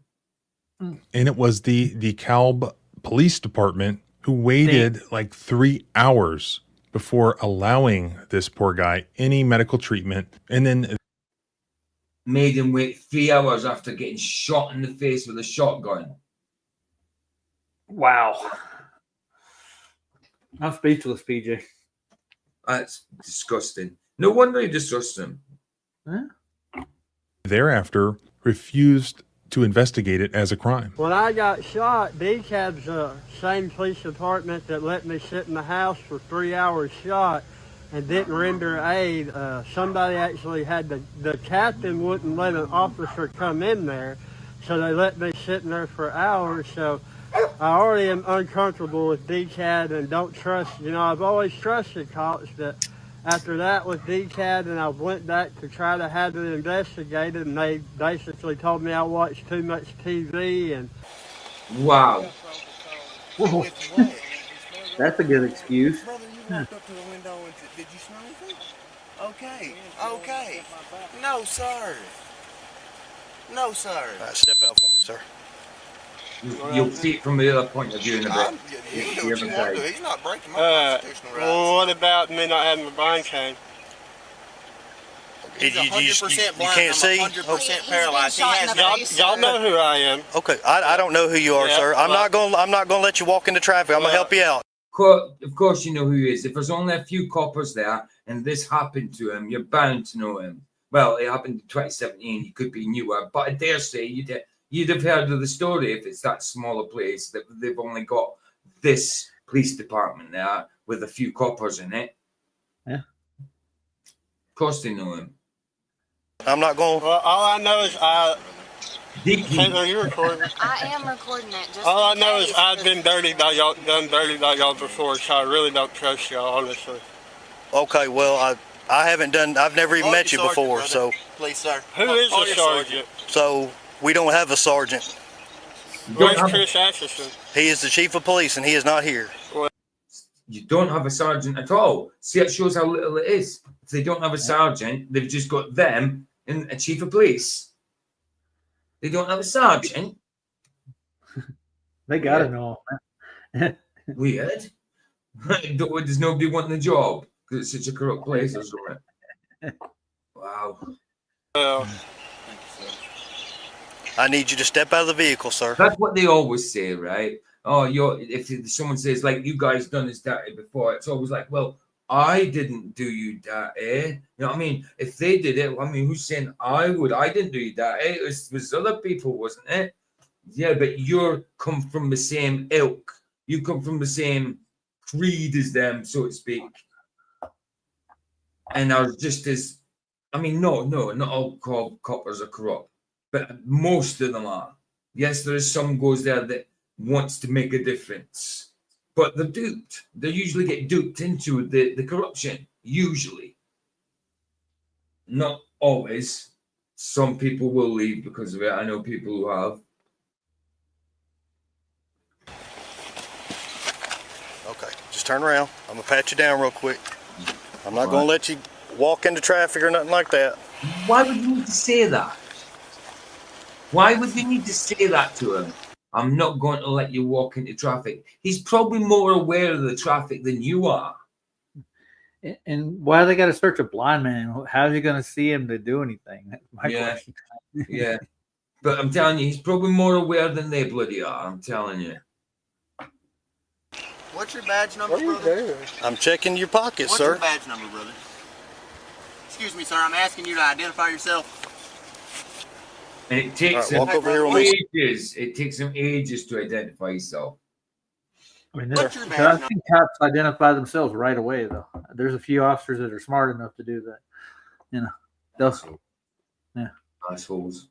him. And it was the DeKalb Police Department who waited like 3 hours before allowing this poor guy any medical treatment, and then made him wait 3 hours after getting shot in the face with a shotgun. Wow, I'm speechless, PJ. That's disgusting. No wonder he distrusts him. Huh? Thereafter refused to investigate it as a crime. When I got shot, DeKalb's the same police department that let me sit in the house for 3 hours shot, and didn't render aid. Somebody actually had the captain wouldn't let an officer come in there, so they let me sit in there for hours. So I already am uncomfortable with DCAD and don't trust, I've always trusted cops, but after that with DCAD, and I went back to try to have it investigated, and they basically told me I watched too much TV. And wow. Whoa. That's a good excuse. Brother, you walked up to the window and did you smell anything? Okay, okay. No, sir. No, sir. Step out for me, sir. You'll see it from the other point of view in a bit. You do what you want to do. He's not breaking my constitutional rights. Well, what about me not having my blind cane? He's 100% blind. can't see? 100% paralyzed. He has Y'all know who I am. Okay, I don't know who you are, sir. I'm not gonna let you walk into traffic. I'm gonna help you out. Of course, you know who he is. If there's only a few coppers there and this happened to him, you're bound to know him. Well, it happened in 2017. He could be newer, but I dare say you'd have heard of the story if it's that smaller place that they've only got this police department there with a few coppers in it. Yeah. Of course they know him. I'm not going. Well, all I know is Are you recording? I am recording it. Just all I know is I've been dirty by y'all, done dirty by y'all before, so I really don't trust y'all, honestly. Okay, well, I haven't done. I've never even met you before, so. Please, sir. Who is the sergeant? So we don't have a sergeant. Where's Chris Atchison? He is the chief of police, and he is not here. You don't have a sergeant at all. See, it shows how little it is. If they don't have a sergeant, they've just got them and a chief of police. They don't have a sergeant. They got to know. Weird. Does nobody want the job because it's such a corrupt place or something? Wow. I need you to step out of the vehicle, sir. That's what they always say, right? Oh, if someone says, like, you guys done this dirty before, it's always like, well, I didn't do you dirty. You know what I mean? If they did it, I mean, who's saying I would? I didn't do you dirty. It was other people, wasn't it? Yeah, but you come from the same ilk. You come from the same creed as them, so to speak. And are just as, I mean, no, not all coppers are corrupt, but most of them are. Yes, there is some goes there that wants to make a difference, but they're duped. They usually get duped into the corruption, usually. Not always. Some people will leave because of it. I know people who have. Okay, just turn around. I'm gonna pat you down real quick. I'm not gonna let you walk into traffic or nothing like that. Why would you need to say that? Why would you need to say that to him? I'm not going to let you walk into traffic. He's probably more aware of the traffic than you are. And why do they got to search a blind man? How's he going to see him to do anything? That's my question. Yeah. But I'm telling you, he's probably more aware than they bloody are. I'm telling you. What's your badge number, brother? I'm checking your pockets, What's sir. your badge number, brother? Excuse me, sir. I'm asking you to identify yourself. And it takes All right, walk over here with me. ages. It takes him ages to identify yourself. I mean, I think cops identify themselves right away, though. There's a few officers that are smart enough to do that. You know, they'll, yeah. Assholes.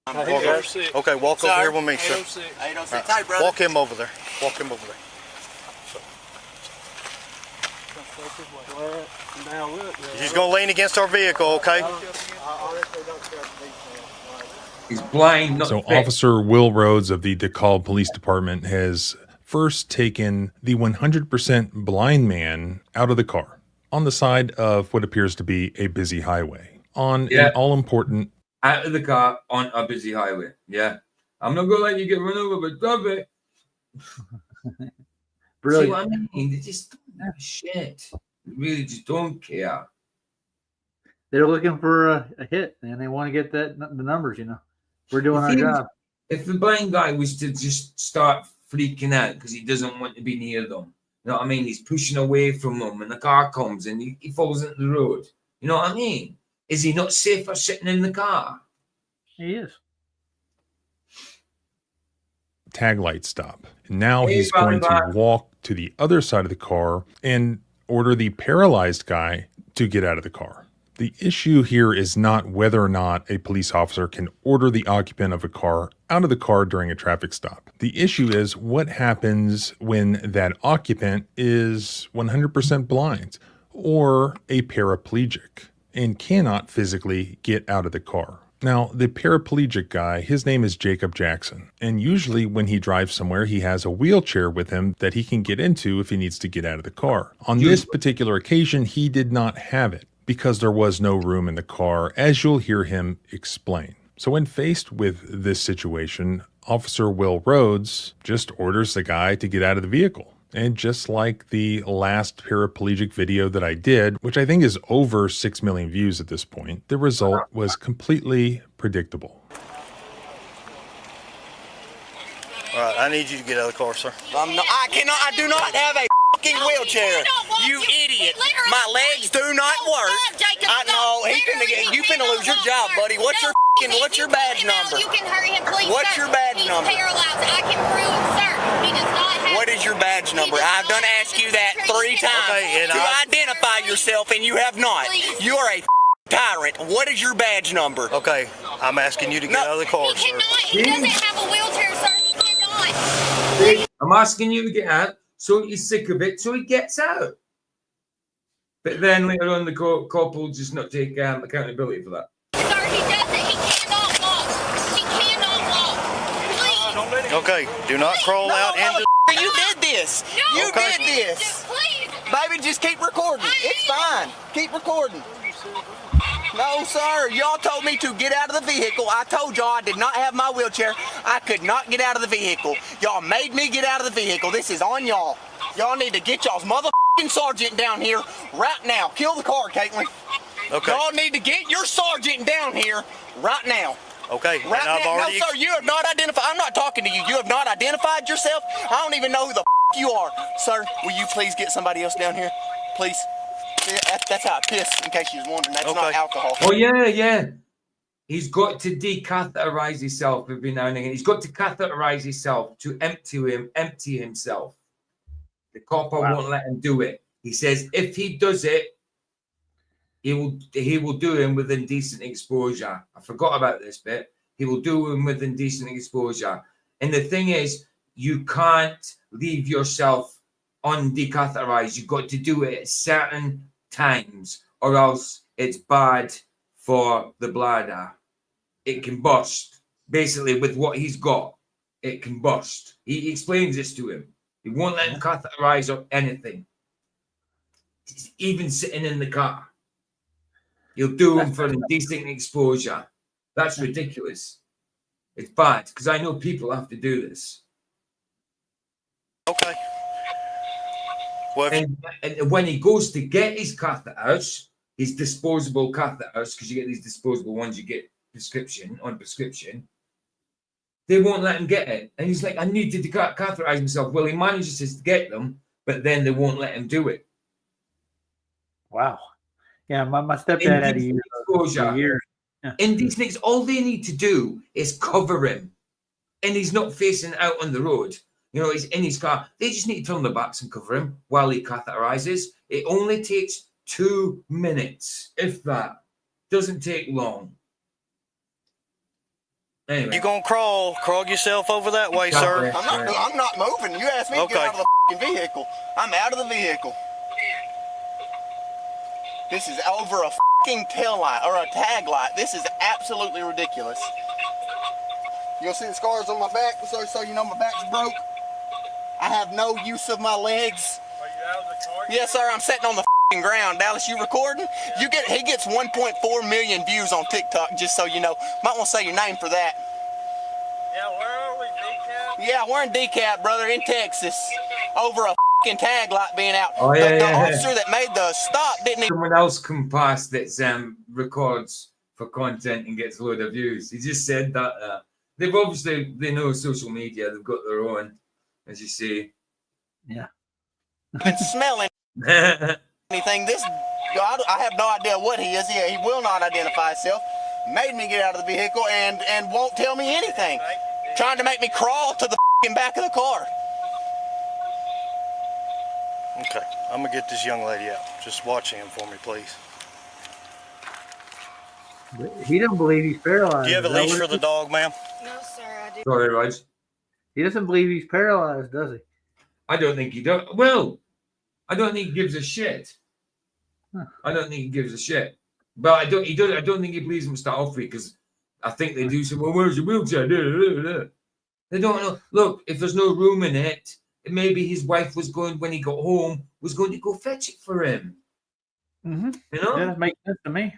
Okay, walk over here with me, sir. 806. Right. Hi, brother. Walk him over there. Walk him over there. He's going to lean against our vehicle, okay? He's blind. Not So fit. Officer Will Rhodes of the DeKalb Police Department has first taken the 100% blind man out of the car on the side of what appears to be a busy highway on an all-important... Out of the car on a busy highway. Yeah. I'm not going to let you get run over by traffic. Brilliant. See what I mean? They just don't have shit. They really just don't care. They're looking for a hit, and they want to get the numbers, you know. We're doing our job. If the blind guy was to just start freaking out because he doesn't want to be near them, you know what I mean? He's pushing away from them, and the car comes and he falls into the road. You know what I mean? Is he not safer sitting in the car? He is. Tag light stop. And now he's going to walk to the other side of the car and order the paralyzed guy to get out of the car. The issue here is not whether or not a police officer can order the occupant of a car out of the car during a traffic stop. The issue is what happens when that occupant is 100% blind or a paraplegic and cannot physically get out of the car. Now, the paraplegic guy, his name is Jacob Jackson, and usually when he drives somewhere, he has a wheelchair with him that he can get into if he needs to get out of the car. On this particular occasion, he did not have it because there was no room in the car, as you'll hear him explain. So when faced with this situation, Officer Will Rhodes just orders the guy to get out of the vehicle. And just like the last paraplegic video that I did, which I think is over 6 million views at this point, the result was completely predictable. All right, I need you to get out of the car, sir. I do not have a fucking wheelchair. You idiot. My legs do not work. You finna lose your job, buddy. What's your badge number? You can hurry him, please, What's your badge number? He's paralyzed. I can prove, sir. He does not have... What is your badge number? I've done asked you that 3 times to identify yourself, and you have not. You are a tyrant. What is your badge number? Okay, I'm asking you to get out of the car, sir. He doesn't have a wheelchair, sir. He cannot. I'm asking you to get out, so he's sick of it, so he gets out. But then later on, the cop will just not take accountability for that. Sir, he doesn't. He cannot walk. He cannot walk. Please. Okay, do not crawl out into... You did this. No. You did this. Please. Baby, just keep recording. It's fine. Keep recording. No, sir. Y'all told me to get out of the vehicle. I told y'all I did not have my wheelchair. I could not get out of the vehicle. Y'all made me get out of the vehicle. This is on y'all. Y'all need to get y'all's motherfucking sergeant down here right now. Kill the car, Caitlin. Okay. Y'all need to get your sergeant down here right now. Okay, right now. No, sir, you have not identified. I'm not talking to you. You have not identified yourself. I don't even know who the you are. Sir, will you please get somebody else down here? Please. See, that's how I piss, in case you was wondering. That's not alcohol. Oh, yeah. He's got to decatheterize himself every now and again. He's got to catheterize himself to empty himself. The copper won't let him do it. He says if he does it, he will do him with indecent exposure. I forgot about this bit. He will do him with indecent exposure. And the thing is, you can't leave yourself undecatheterized. You've got to do it at certain times, or else it's bad for the bladder. It can burst. Basically, with what he's got, it can burst. He explains this to him. He won't let him catheterize or anything. Even sitting in the car. He'll do him for indecent exposure. That's ridiculous. It's bad, because I know people have to do this. Okay. Well, and when he goes to get his catheters, his disposable catheters, because you get these disposable ones, you get on prescription, they won't let him get it. And he's like, I need to catheterize myself. Well, he manages to get them, but then they won't let him do it. Wow. Yeah, my stepdad had a year. Yeah. Indecent, all they need to do is cover him. And he's not facing out on the road. You know, he's in his car. They just need to turn their backs and cover him while he catheterizes. It only takes 2 minutes, if that. Doesn't take long. Anyway. You gonna crawl yourself over that way, sir? I'm not moving. You asked me to get out of the fucking vehicle. I'm out of the vehicle. This is over a fucking tail light or a tag light. This is absolutely ridiculous. You'll see the scars on my back, so you know my back's broke. I have no use of my legs. Are you out of the car? Yes, sir. I'm sitting on the fucking ground. Dallas, you recording? Yeah. He gets 1.4 million views on TikTok, just so you know. Might want to say your name for that. Yeah, where are we, DeKalb? Yeah, we're in DeKalb, brother, in Texas. Over a fucking tag light being out. Oh, yeah, the officer that made the stop didn't even... Someone else come past that records for content and gets a load of views. He just said that. They've obviously, they know social media. They've got their own, as you say. Yeah. It's smelling anything. This, I have no idea what he is. He will not identify himself. Made me get out of the vehicle and won't tell me anything. Trying to make me crawl to the back of the car. Okay, I'm gonna get this young lady out. Just watch him for me, please. He doesn't believe he's paralyzed. Do you have a Is that leash what for it the is? dog, ma'am? No, sir, I do. Sorry, Rog. He doesn't believe he's paralyzed, does he? I don't think he does. Well, I don't think he gives a shit. Huh. I don't think he gives a shit. But I don't. He don't. I don't think he believes him to start off with because I think they do say, "Well, where's your wheelchair?" They don't know. Look, if there's no room in it, maybe his wife was going when he got home was going to go fetch it for him. Mm-hmm. You know, Yeah, that makes sense to me.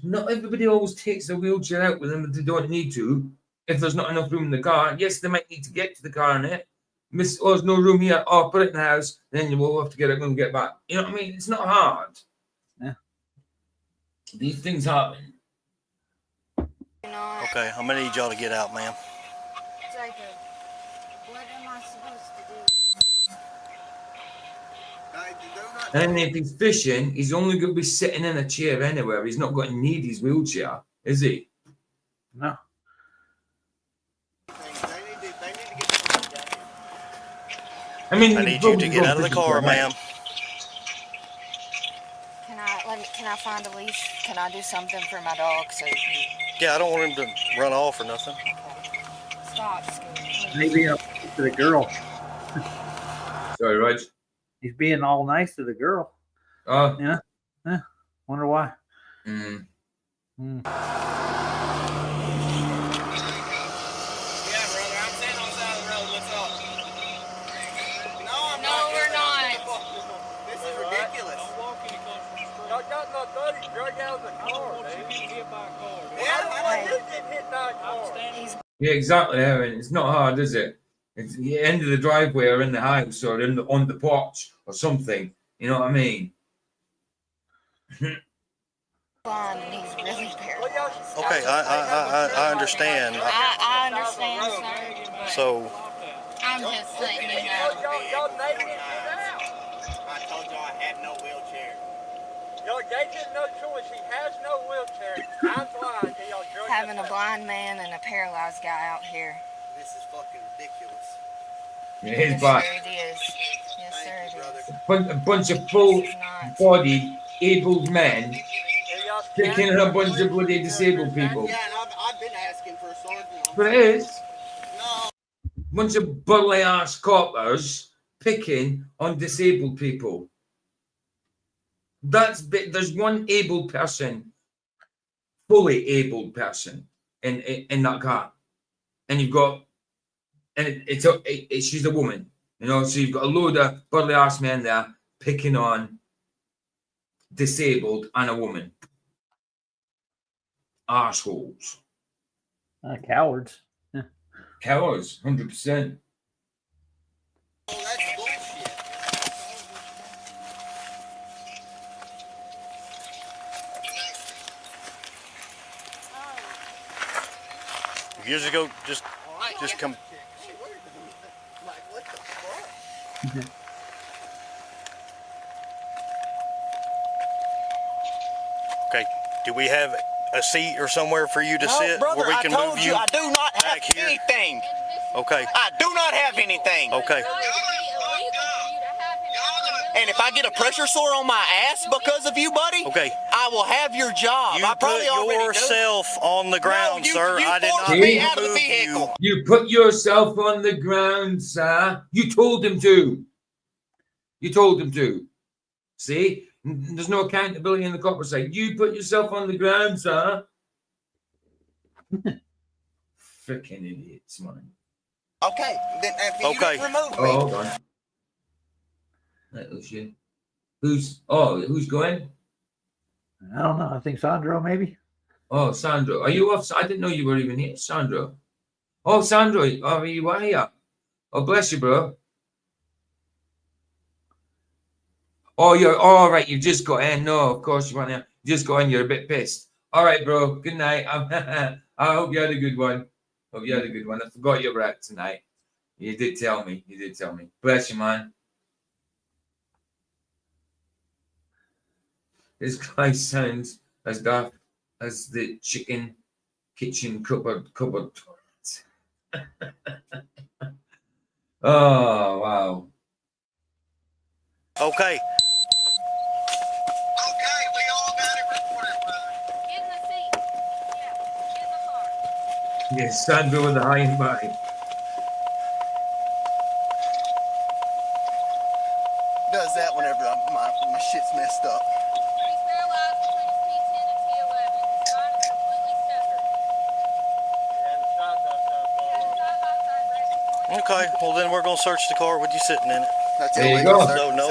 Not everybody always takes a wheelchair out with them if they don't need to. If there's not enough room in the car, yes, they might need to get to the car in it. There's no room here. Oh, put it in the house. Then you will have to get it and get back. You know what I mean? It's not hard. Yeah. These things happen. Okay, I'm gonna need y'all to get out, ma'am. Jacob, what am I supposed to do? And if he's fishing, he's only going to be sitting in a chair anywhere. He's not going to need his wheelchair, is he? No. I mean, I need you to get out of the car, ma'am. Can I find a leash? Can I do something for my dog? So Yeah, I don't want him to run off or nothing. stop, Scooby. Maybe to the girl. Sorry, Rog. He's being all nice to the girl. Oh. Yeah. Wonder why. Mm. Yeah, brother, I'm standing on the side of the road. What's up? No, I'm not. We're not. This is ridiculous. Y'all got my buddy drug out of the car, dude. Get by a car. Yeah, Why you get hit by a car? Yeah, exactly, Aaron. It's not hard, is it? It's the end of the driveway or in the house or on the porch or something. You know what I mean? Blind and he's really paralyzed. Okay, I understand. I understand, sir. So, I'm just letting you know. Y'all made it out. I told y'all I had no wheelchair. Y'all gave him no choice. He has no wheelchair. I'm blind. And y'all drug Having him a blind man and a paralyzed guy out here. This is fucking ridiculous. Yeah, he's Yes, back. sir, it is. Yes, sir, it is. A bunch of full-bodied, able men picking on a bunch of bloody disabled people. Yeah, and I've been asking for a sergeant. But it is. No. Bunch of burly ass coppers picking on disabled people. There's one able person, fully able person in that car, and you've got, and she's a woman, you know. So you've got a load of burly ass men there picking on disabled and a woman. Arseholes. Cowards. Yeah. Cowards, 100%. years ago, just come. Okay, do we have a seat or somewhere for you to sit brother, where we can I told move you I do not have back here? anything. Okay. I do not have anything. Okay. And if I get a pressure sore on my ass because of you, buddy, okay, I will have your job. You I probably put already yourself on the ground, sir. You I did not forced me out of the vehicle. You put yourself on the ground, sir. You told him to. You told him to. See? There's no accountability in the copper side. You put yourself on the ground, sir. Freaking idiots, man. Okay, then if you don't remove me. Oh, hold on. That was you. Who's going? I don't know. I think Sandro, maybe. Oh, Sandro. Are you off? I didn't know you were even here, Sandro. Oh, Sandro. Oh, you are here. Oh, bless you, bro. Oh, you're all right. You just got in. No, of course you want to. Just got in. You're a bit pissed. All right, bro. Good night. I hope you had a good one. Hope you had a good one. I forgot you were out tonight. You did tell me. You did tell me. Bless you, man. This guy sounds as daft as the chicken kitchen cupboard. Oh, wow. Okay. Yes, Sandra with the high and by. Does that whenever my shit's messed up. Okay, well then we're gonna search the car with you sitting in it. That's There you illegal, go. sir. So no,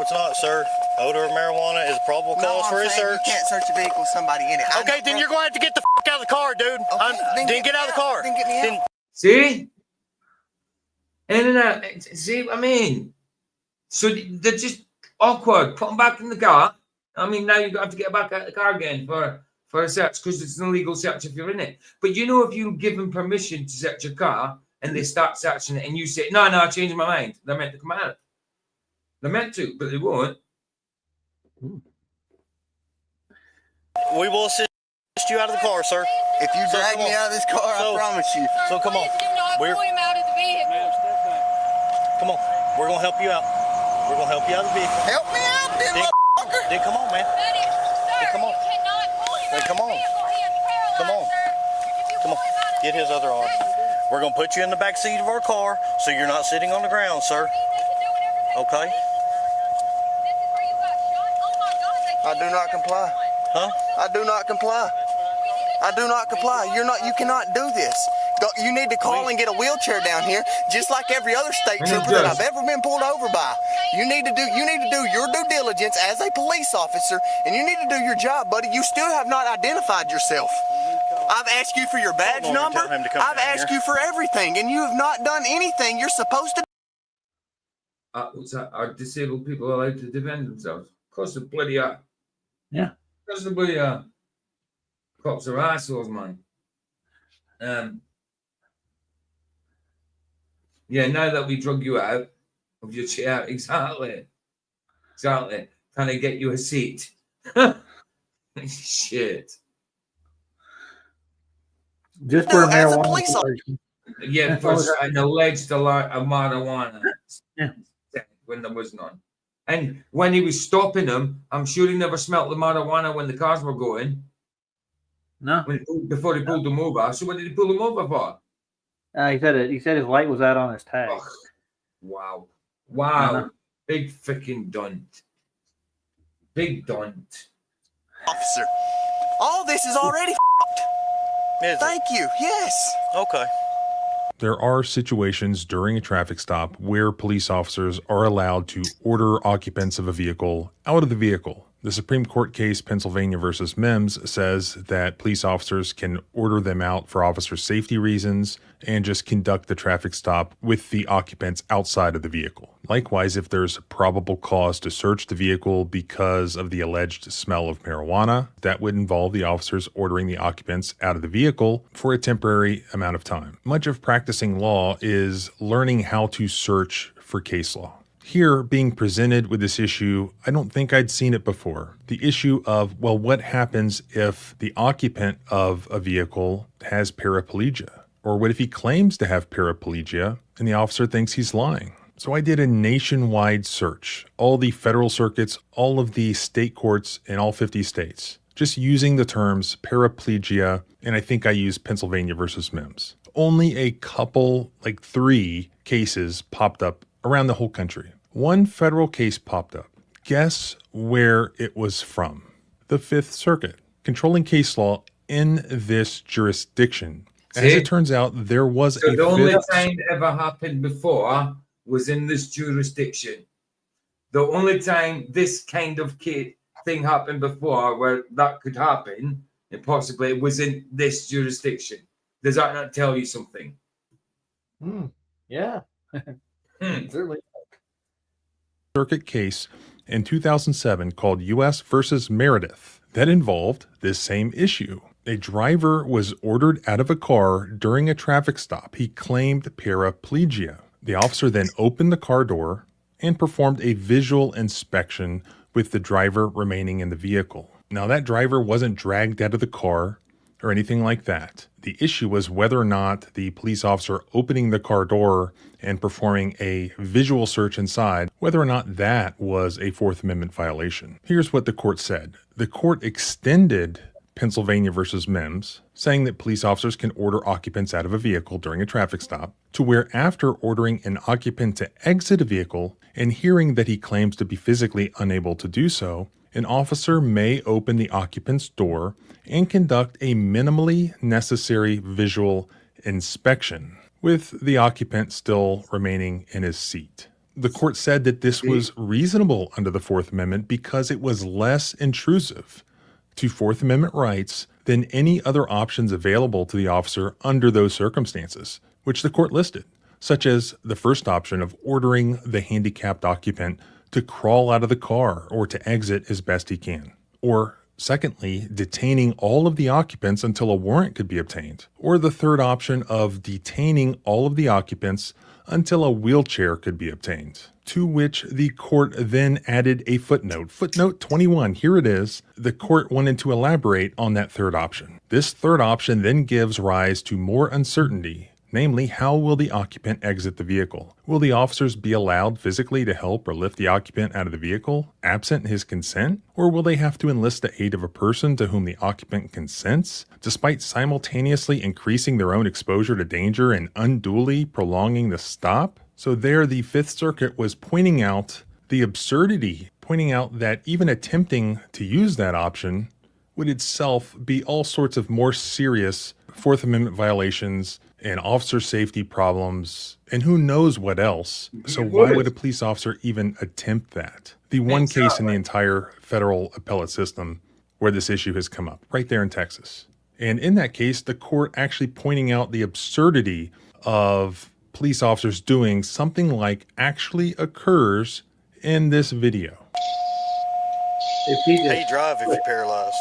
it's not, sir. Odor of marijuana is a probable cause for a search. You can't search a vehicle with somebody in it. Okay, then you're going to have to get the out of the car, dude. Okay, then get out of the car. Then get me out. See? In and out. See what I mean? So they're just awkward. Put them back in the car. I mean, now you have to get back out of the car again for a search because it's an illegal search if you're in it. But you know, if you give them permission to search your car and they start searching it and you say, no, I changed my mind. They're meant to come out. They're meant to, but they won't. We will assist you out of the car, sir. If you drag me out of this car, I promise you. So come on. Pull him out of the vehicle. Come on. We're going to help you out. We're going to help you out of the vehicle. Help me out, then, motherfucker. Then come on, man. Then come on. Then come on. Come on. Come on. Get his other arm. We're going to put you in the back seat of our car so you're not sitting on the ground, sir. Okay? I do not comply. Huh? I do not comply. I do not comply. You cannot do this. You need to call and get a wheelchair down here, just like every other state trooper that I've ever been pulled over by. You need to do your due diligence as a police officer, and you need to do your job, buddy. You still have not identified yourself. I've asked you for your badge number. I've asked you for everything, and you have not done anything you're supposed to. What's that? Are disabled people allowed to defend themselves? Of course they bloody are. Yeah. Of course they bloody are. Cops are assholes, man. Yeah, now that we drug you out of your chair, exactly. Trying to get you a seat. Shit. Just for as a marijuana. police officer. Yeah, for an alleged amount of marijuana. Yeah. When there was none. And when he was stopping them, I'm sure he never smelt the marijuana when the cars were going. No. Before he pulled them over. So what did he pull them over for? He said his light was out on his tag. Oh, wow. Big freaking dunt. Big dunt. Officer, all this is already Thank you. Yes. Okay. There are situations during a traffic stop where police officers are allowed to order occupants of a vehicle out of the vehicle. The Supreme Court case Pennsylvania versus Mims says that police officers can order them out for officer safety reasons and just conduct the traffic stop with the occupants outside of the vehicle. Likewise, if there's probable cause to search the vehicle because of the alleged smell of marijuana, that would involve the officers ordering the occupants out of the vehicle for a temporary amount of time. Much of practicing law is learning how to search for case law. Here, being presented with this issue, I don't think I'd seen it before. The issue of, well, what happens if the occupant of a vehicle has paraplegia? Or what if he claims to have paraplegia and the officer thinks he's lying? So I did a nationwide search, all the federal circuits, all of the state courts in all 50 states, just using the terms paraplegia, and I think I used Pennsylvania versus Mims. Only a couple, like 3 cases popped up around the whole country. One federal case popped up. Guess where it was from? The Fifth Circuit, controlling case law in this jurisdiction. As it turns out, there was so the only time it ever happened before was in this jurisdiction. The only time this kind of thing happened before where that could happen, and possibly it was in this jurisdiction. Does that not tell you something? Yeah. Certainly. Circuit case in 2007 called U.S. versus Meredith that involved this same issue. A driver was ordered out of a car during a traffic stop. He claimed paraplegia. The officer then opened the car door and performed a visual inspection with the driver remaining in the vehicle. Now, that driver wasn't dragged out of the car or anything like that. The issue was whether or not the police officer opening the car door and performing a visual search inside, whether or not that was a Fourth Amendment violation. Here's what the court said. The court extended Pennsylvania versus Mims, saying that police officers can order occupants out of a vehicle during a traffic stop, to where after ordering an occupant to exit a vehicle and hearing that he claims to be physically unable to do so, an officer may open the occupant's door and conduct a minimally necessary visual inspection, with the occupant still remaining in his seat. The court said that this was reasonable under the Fourth Amendment because it was less intrusive to Fourth Amendment rights than any other options available to the officer under those circumstances, which the court listed, such as the first option of ordering the handicapped occupant to crawl out of the car or to exit as best he can, or secondly, detaining all of the occupants until a warrant could be obtained, or the third option of detaining all of the occupants until a wheelchair could be obtained, to which the court then added a footnote. Footnote 21, here it is. The court wanted to elaborate on that third option. This third option then gives rise to more uncertainty. Namely, how will the occupant exit the vehicle? Will the officers be allowed physically to help or lift the occupant out of the vehicle, absent his consent? Or will they have to enlist the aid of a person to whom the occupant consents, despite simultaneously increasing their own exposure to danger and unduly prolonging the stop? So there, the Fifth Circuit was pointing out the absurdity, pointing out that even attempting to use that option would itself be all sorts of more serious Fourth Amendment violations and officer safety problems, and who knows what else. So why would a police officer even attempt that? The one case in the entire federal appellate system where this issue has come up, right there in Texas. And in that case, the court actually pointing out the absurdity of police officers doing something like actually occurs in this video. How you drive if you're paralyzed?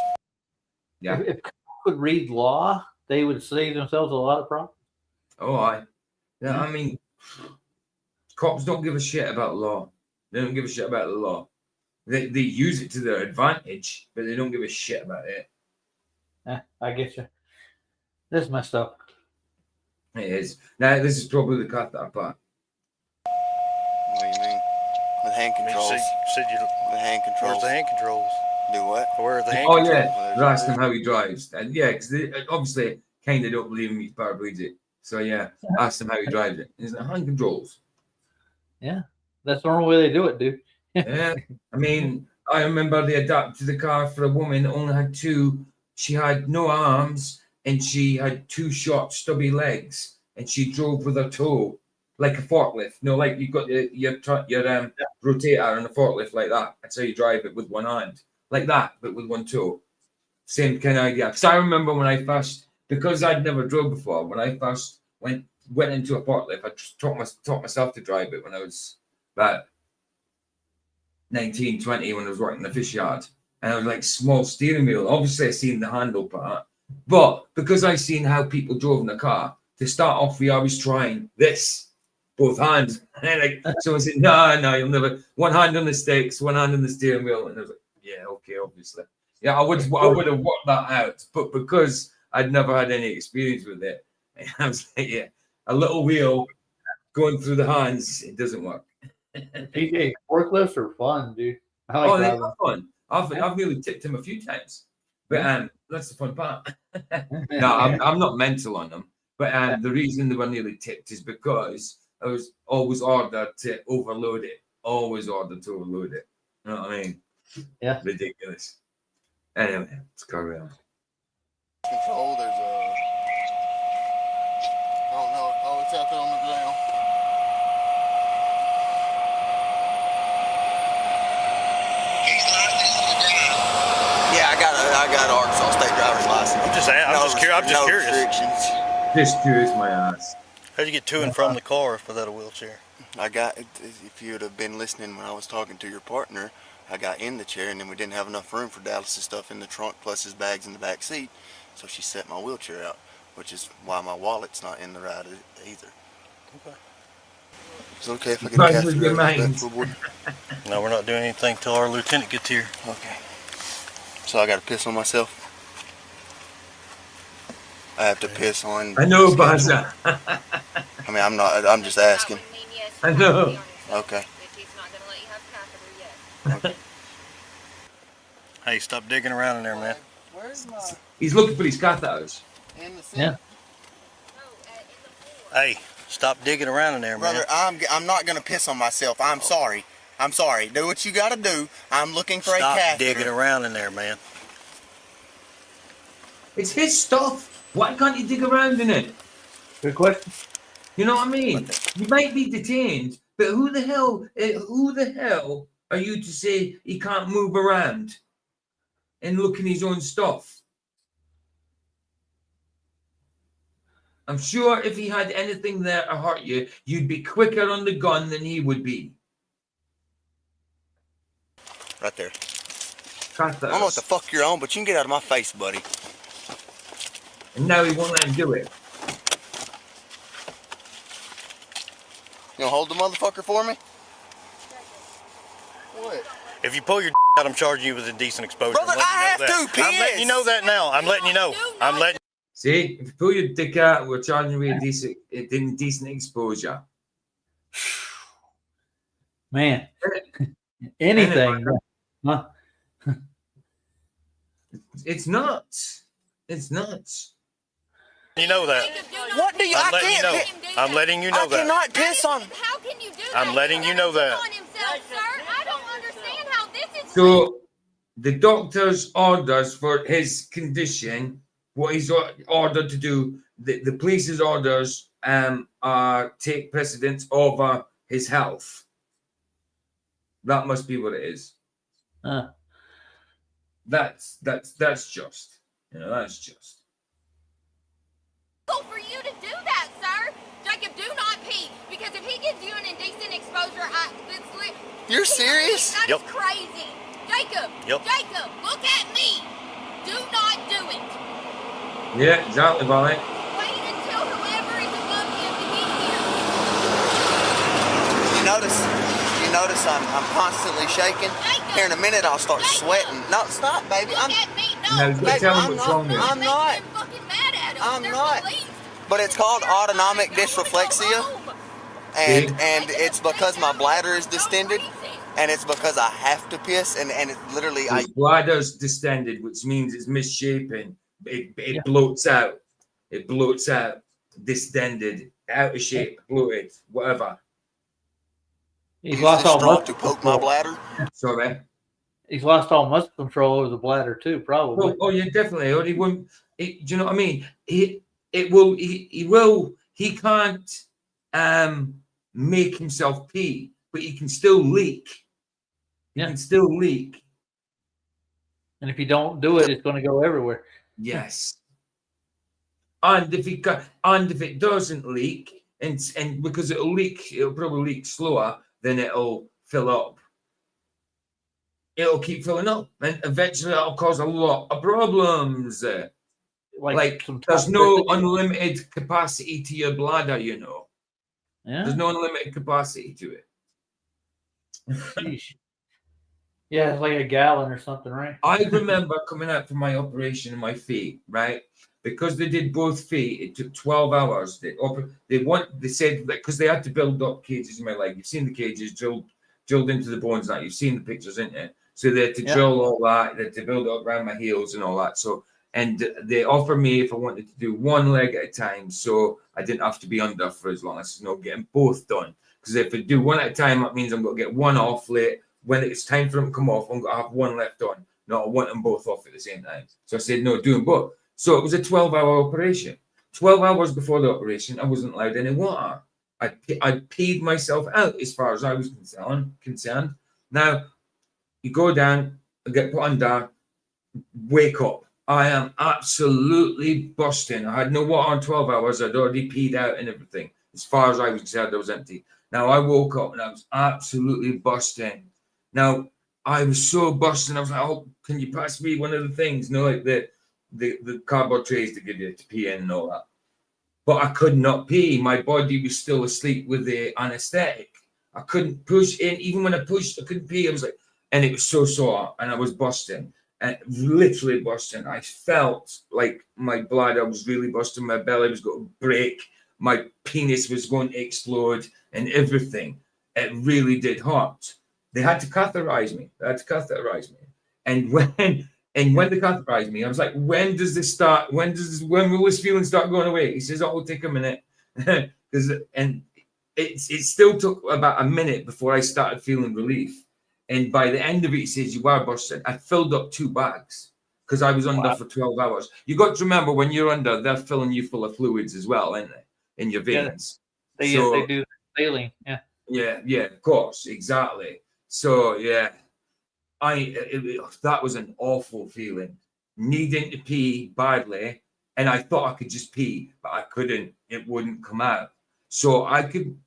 Yeah. If cops could read law, they would save themselves a lot of problems. Oh, yeah, I mean, cops don't give a shit about law. They don't give a shit about the law. They use it to their advantage, but they don't give a shit about it. I get you. This is messed up. It is. Now, this is probably the cut that part. What do you mean? With hand controls. With hand controls. Where's the hand controls? Do what? Where are the hand Oh, controls? yeah. They're asking him how he drives. And yeah, because they obviously kind of don't believe him he's paraplegic. So, yeah, ask him how he drives it. He's like, hand controls. Yeah, that's the normal way they do it, dude. Yeah. I mean, I remember they adapted the car for a woman that only had two. She had no arms and she had two short, stubby legs. And she drove with her toe like a forklift. No, like you've got your rotator on a forklift like that. That's how you drive it with one hand. Like that, but with one toe. Same kind of idea. Because I remember when I first, because I'd never drove before, when I first went into a forklift, I just taught myself to drive it when I was about 19, 20, when I was working in the fish yard. And I was like small steering wheel. Obviously, I seen the handle part. But because I seen how people drove in the car, to start off, we always trying this, both hands. And like, someone said, no, you'll never. One hand on the stakes, one hand on the steering wheel. And I was like, yeah, okay, obviously. Yeah, I would have worked that out. But because I'd never had any experience with it, I was like, yeah, a little wheel going through the hands, it doesn't work. PJ, forklifts are fun, dude. I like They are fun. I've really tipped him a few times. But that's the fun part. No, I'm not mental on them. But the reason they were nearly tipped is because I was always ordered to overload it. Always ordered to overload it. You know what I mean? Yeah. Ridiculous. Anyway, let's carry on. Control, there's a... Oh, it's out there on the ground. Yeah, I got Arkansas State driver's license. I'm just curious. Restrictions. Just curious, my ass. How'd you get to and from the car without a wheelchair? If you would have been listening when I was talking to your partner, I got in the chair and then we didn't have enough room for Dallas's stuff in the trunk plus his bags in the back seat. So she set my wheelchair out, which is why my wallet's not in the ride either. Okay. It's okay if I get a cafe. No, we're not doing anything till our lieutenant gets here. Okay. So I got to piss on myself? I have to piss on... I know, Baza. I mean, I'm just asking. I know. Okay. Hey, stop digging around in there, man. Where He's looking for his catheters. Yeah. Hey, stop digging around in there, Brother, man. I'm not gonna piss on myself. I'm sorry. I'm sorry. Do what you gotta do. I'm looking for a catheter. Stop digging around in there, man. It's his stuff. Why can't you dig around in it? Good question. You know what I mean? You might be detained, but who the hell are you to say he can't move around and look in his own stuff? I'm sure if he had anything there to hurt you, you'd be quicker on the gun than he would be. Right there. I don't know what the fuck you're on, but you can get out of my face, buddy. And now he won't let him do it. You gonna hold the motherfucker for me? What? If you pull your out, I'm charging you with indecent exposure. Brother, I have to piss. I'm letting you know that now. I'm letting you know. I'm letting. See, if you pull your dick out, we're charging you with indecent exposure. Man, anything. Huh? It's nuts. It's nuts. You know that. What do you? I'm letting you know. I'm letting you know that. I cannot piss on. How can you do that? I'm letting you know that. On himself, sir. I don't understand how this is. So the doctor's orders for his condition, what he's ordered to do, the police's orders are take precedence over his health. That must be what it is. That's just, that's just. For you to do that, sir. Jacob, do not pee, because if he gives you an indecent exposure, You're serious? That is crazy. Jacob, Jacob, look at me. Do not do it. Yeah, exactly, Valley. Wait until whoever is above him to get here. You notice I'm constantly shaking. Here in a minute I'll start sweating. No, stop, baby. I'm not. But it's called autonomic dysreflexia. And it's because my bladder is distended. And it's because I have to piss. And it literally... His bladder's distended, which means it's misshapen. It bloats out. It bloats out. Distended. Out of shape. Bloated. Whatever. He's lost all muscle to poke my bladder. Sorry. He's lost all muscle control over the bladder too, probably. Oh yeah, definitely. Or he won't. Do you know what I mean? He can't make himself pee, but he can still leak. He can still leak. And if you don't do it, it's going to go everywhere. Yes. And if it doesn't leak, and because it'll probably leak slower than it'll fill up. It'll keep filling up, and eventually it'll cause a lot of problems. Like there's no unlimited capacity to your bladder, Yeah. There's no unlimited capacity to it. Yeah, it's like a gallon or something, right? I remember coming out from my operation in my feet, right? Because they did both feet, it took 12 hours. They said that because they had to build up cages in my leg. You've seen the cages drilled into the bones. Now you've seen the pictures, isn't it? So they had to drill all that. They had to build it up around my heels and all that. So, and they offered me if I wanted to do one leg at a time, so I didn't have to be under for as long. I said, no, getting both done. Because if I do one at a time, that means I'm going to get one off late. When it's time for them to come off, I'm going to have one left on. No, I want them both off at the same time. So I said, no, do them both. So it was a 12-hour operation. 12 hours before the operation, I wasn't allowed any water. I peed myself out as far as I was concerned. Now, you go down and get put under, wake up. I am absolutely busting. I had no water in 12 hours. I'd already peed out and everything. As far as I was concerned, I was empty. Now, I woke up and I was absolutely busting. Now, I was so busting. I was like, oh, can you pass me one of the things? Like the cardboard trays to give you to pee in and all that. But I could not pee. My body was still asleep with the anesthetic. I couldn't push in. Even when I pushed, I couldn't pee. I was like, and it was so sore, and I was busting, and literally busting. I felt like my bladder was really busting. My belly was going to break. My penis was going to explode, and everything. It really did hurt. They had to catheterize me. And when And when they catheterized me, I was like, when does this start? When will this feeling start going away? He says, oh, it'll take a minute. And it still took about a minute before I started feeling relief. And by the end of it, he says, you are bursting. I filled up 2 bags because I was under for 12 hours. You got to remember, when you're under, they're filling you full of fluids as well, aren't they? In your veins. Yeah, they do saline. Yeah. Yeah, of course, exactly. So yeah, that was an awful feeling, needing to pee badly, and I thought I could just pee, but I couldn't. It wouldn't come out. So I could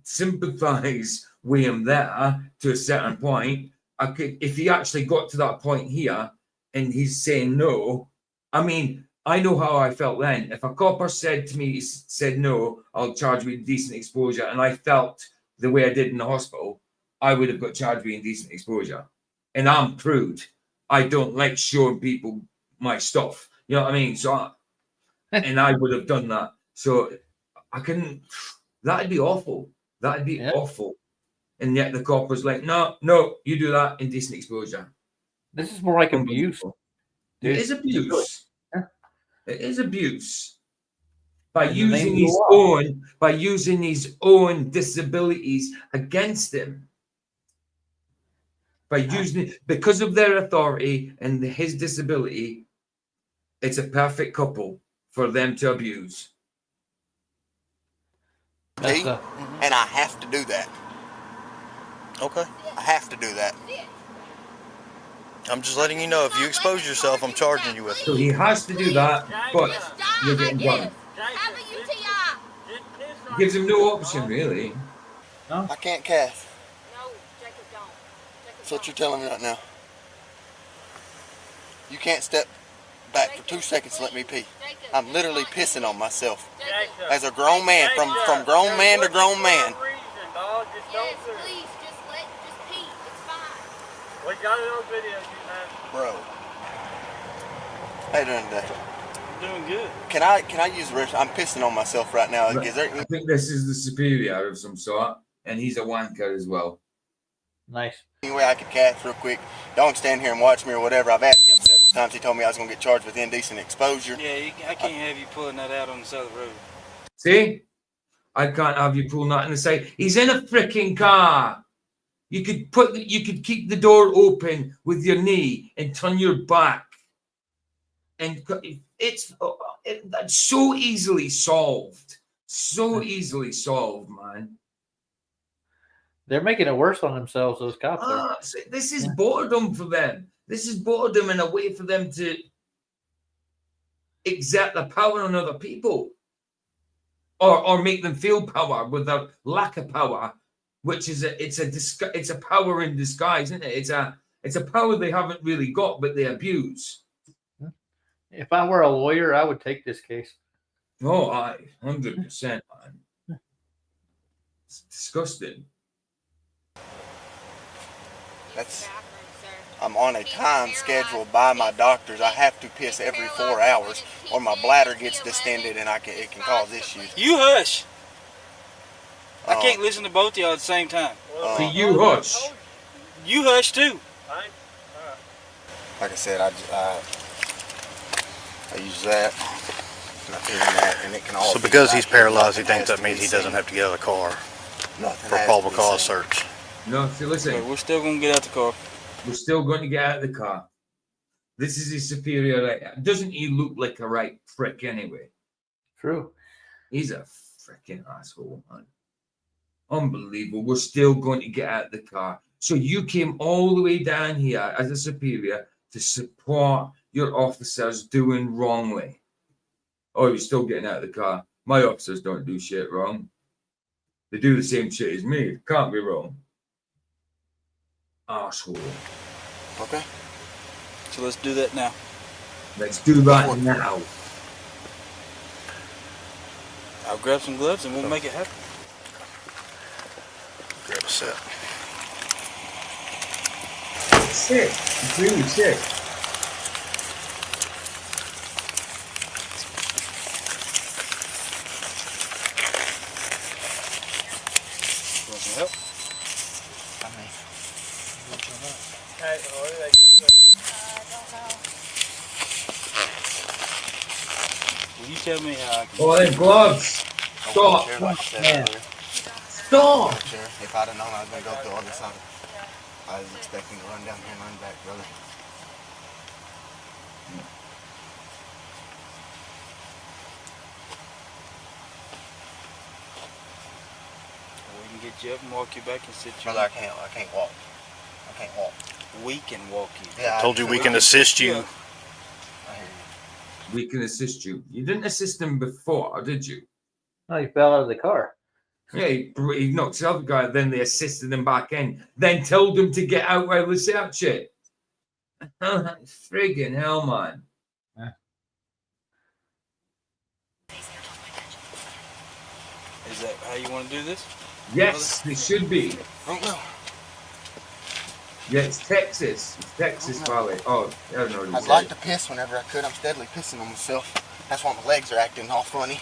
sympathize with him there to a certain point. I could, if he actually got to that point here and he's saying no. I mean, I know how I felt then. If a copper said to me, said no, I'll charge you with indecent exposure, and I felt the way I did in the hospital, I would have got charged with indecent exposure. And I'm prude. I don't like showing people my stuff. You know what I mean? So, and I would have done that. So I couldn't. That'd be awful. That'd be awful. And yet the cop was like, no, you do that, indecent exposure. This is more like abuse. It is abuse. It is abuse. By using his own disabilities against him. By using it because of their authority and his disability, it's a perfect couple for them to abuse. See? And I have to do that. Okay. I have to do that. I'm just letting you know, if you expose yourself, I'm charging you with it. So he has to do that, but you're getting done. Gives him no option, really. No? I can't cath. No, Jacob don't. That's what you're telling me right now. You can't step back for 2 seconds and let me pee. I'm literally pissing on myself. As a grown man, from grown man to grown man. Yes, please, just pee. It's fine. We got it on video, you man. Bro. How you doing today? Doing good. Can I use the restroom? I'm pissing on myself right now. I think this is the superior of some sort, and he's a wanker as well. Nice. Anyway, I could cath real quick. Don't stand here and watch me or whatever. I've asked him several times. He told me I was going to get charged with indecent exposure. Yeah, I can't have you pulling that out on the side of the road. See? I can't have you pulling that in the side. He's in a freaking car. You could keep the door open with your knee and turn your back. And that's so easily solved. So easily solved, man. They're making it worse on themselves, those cops are. This is boredom for them. This is boredom and a way for them to exert their power on other people. Or make them feel power with their lack of power, which is it's a power in disguise, isn't it? It's a power they haven't really got, but they abuse. If I were a lawyer, I would take this case. Oh, 100%, man. It's disgusting. I'm on a time schedule by my doctors. I have to piss every 4 hours, or my bladder gets distended and it can cause issues. You hush. I can't listen to both of y'all at the same time. You hush. You hush too. Like I said, I use that, and it can all. So because he's paralyzed, he thinks that means he doesn't have to get out of the car for probable cause search. No, see, listen. Okay, we're still going to get out the car. We're still going to get out of the car. This is his superior right. Doesn't he look like a right prick anyway? True. He's a freaking asshole, man. Unbelievable. We're still going to get out of the car. So you came all the way down here as a superior to support your officers doing wrongly. Oh, you're still getting out of the car. My officers don't do shit wrong. They do the same shit as me. It can't be wrong. Asshole. Okay. So let's do that now. Let's do that now. I'll grab some gloves and we'll make it happen. Grab a set. Sick. It's really sick. Want some help? tell me how I can. Oh, them gloves. Stop. Wheelchair, like I said Yeah. earlier. Stop. Wheelchair. If I'd have known I was going to go through all this, I was expecting to run down here and run back, brother. We can get you up and walk you back and sit you. Brother, I can't walk. I can't walk. We can walk you. Yeah, I told you we can assist you. We can assist you. You didn't assist him before, did you? No, he fell out of the car. Yeah, he knocked the other guy, then they assisted him back in, then told him to get out while they search it. Friggin' hell, man. Is that how you want to do this? Yes, it should be. I don't know. Yeah, it's Texas. It's Texas Valley. Oh, I don't know what I'd like to piss whenever I could. I'm steadily pissing on myself. That's why my legs are acting all funny.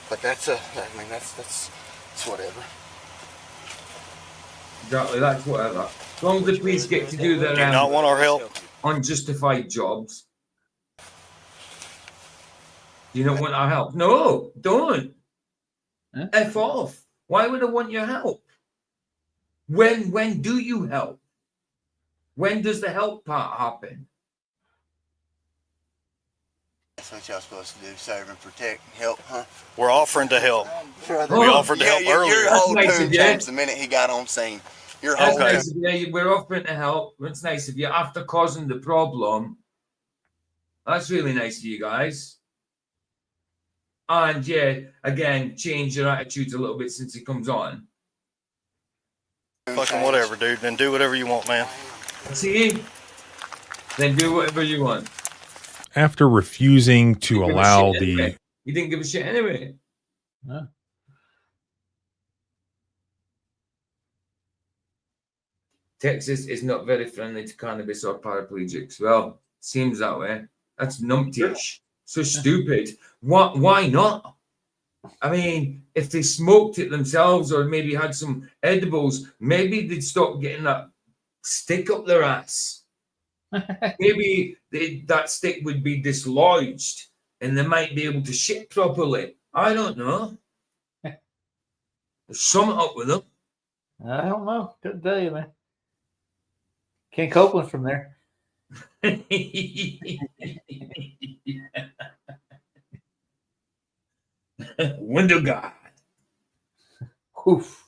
But that's whatever. Exactly, that's whatever. As long as the police get to do their Do you not want our help? unjustified jobs. Do you not want our help? No, don't. Huh? F off. Why would I want your help? When do you help? When does the help part happen? That's what y'all supposed to do, serve and protect and help, huh? We're offering to help. Brother, We offered to help earlier. Your whole That's nice tune of you. changed the minute he got on scene. Your That's whole nice of you. We're offering to help. That's nice of you. After causing the problem. That's really nice of you guys. And yeah, again, change your attitudes a little bit since he comes on. Fucking whatever, dude. Then do whatever you want, man. See? Then do whatever you want. After refusing to You give a allow shit the anyway. You didn't give a shit anyway. No. Texas is not very friendly to cannabis or paraplegics. Well, seems that way. That's numptish. So stupid. Why not? I mean, if they smoked it themselves or maybe had some edibles, maybe they'd stop getting that stick up their ass. Maybe that stick would be dislodged and they might be able to shit properly. I don't know. There's something up with them. I don't know. Couldn't tell you, man. Ken Copeland's from there. Window guy. Oof.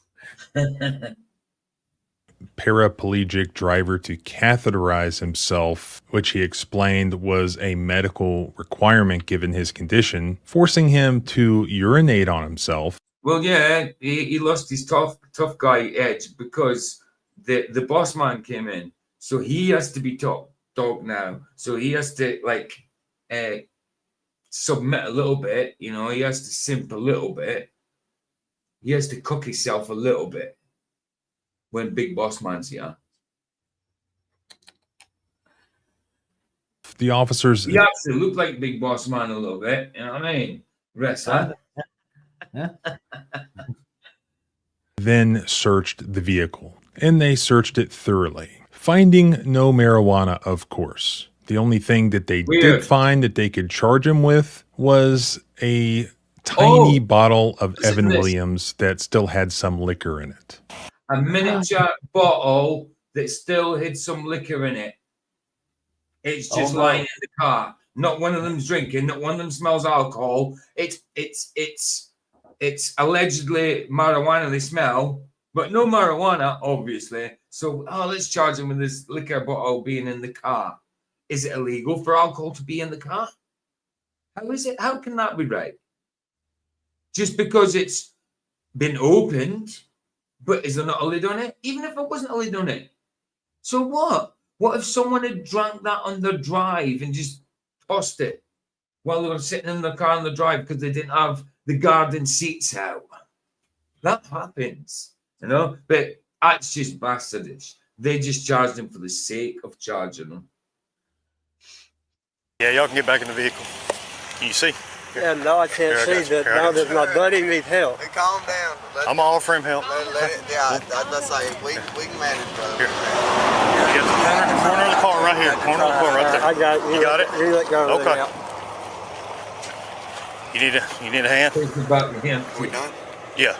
paraplegic driver to catheterize himself, which he explained was a medical requirement given his condition, forcing him to urinate on himself. Well, yeah, he lost his tough guy edge because the boss man came in, so he has to be top dog now. So he has to submit a little bit, you know. He has to simp a little bit. He has to cook himself a little bit when big boss man's here. The officers. He actually looked like big boss man a little bit. You know what I mean? Rest that. Then searched the vehicle, and they searched it thoroughly, finding no marijuana, of course. The only thing that they did find that they could charge him with was a tiny bottle of Evan Williams that still had some liquor in it. A miniature bottle that still had some liquor in it. It's just lying in the car. Not one of them's drinking. Not one of them smells alcohol. It's allegedly marijuana they smell, but no marijuana, obviously. So, let's charge him with this liquor bottle being in the car. Is it illegal for alcohol to be in the car? How is it? How can that be right? Just because it's been opened, but is there not a lid on it? Even if it wasn't a lid on it. So what? What if someone had drank that on the drive and just tossed it while they were sitting in the car on the drive because they didn't have the garden seats out? That happens, you know? But that's just bastardish. They just charged him for the sake of charging them. Yeah, y'all can get back in the vehicle. Can you see? Yeah, no, I can't see that. Now that my buddy needs help. Hey, calm down. I'm gonna offer him help. Let's say we can manage, brother. Here. You got the corner of the car right here. Corner of the car right there. I got it. You got it? You let go of it Okay. now. You need a hand? Are we done? Yeah.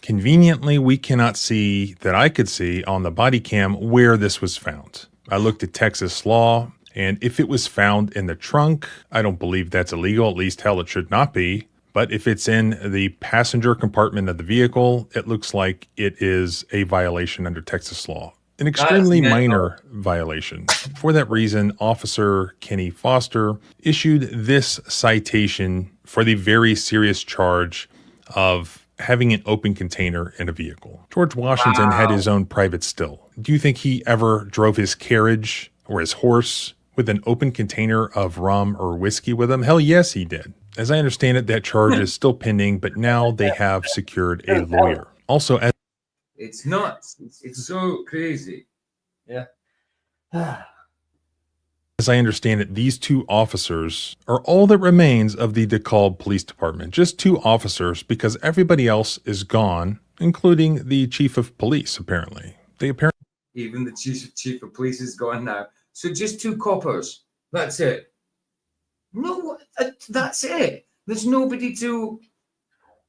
Conveniently, we cannot see that I could see on the body cam where this was found. I looked at Texas law, and if it was found in the trunk, I don't believe that's illegal, at least hell, it should not be. But if it's in the passenger compartment of the vehicle, it looks like it is a violation under Texas law. An extremely minor violation. For that reason, Officer Kenny Foster issued this citation for the very serious charge of having an open container in a vehicle. George Washington had his own private still. Do you think he ever drove his carriage or his horse with an open container of rum or whiskey with him? Hell yes, he did. As I understand it, that charge is still pending, but now they have secured a lawyer. Also, it's nuts. It's so crazy. Yeah. As I understand it, these two officers are all that remains of the DeKalb Police Department. Just two officers, because everybody else is gone, including the chief of police, apparently. Even the chief of police is gone now. So just two coppers. That's it. No, that's it. There's nobody to...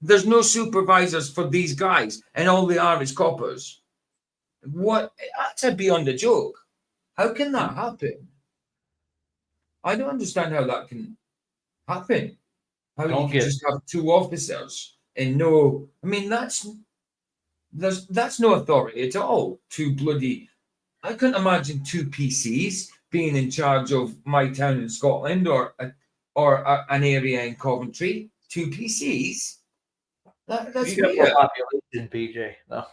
There's no supervisors for these guys, and all they are is coppers. What? That's a beyond a joke. How can that happen? I don't understand how that can happen. How you can just have two officers and no... I mean, that's no authority at all. Two bloody... I couldn't imagine two PCs being in charge of my town in Scotland or an area in Coventry. Two PCs. That's you got weird. more population, PJ. No.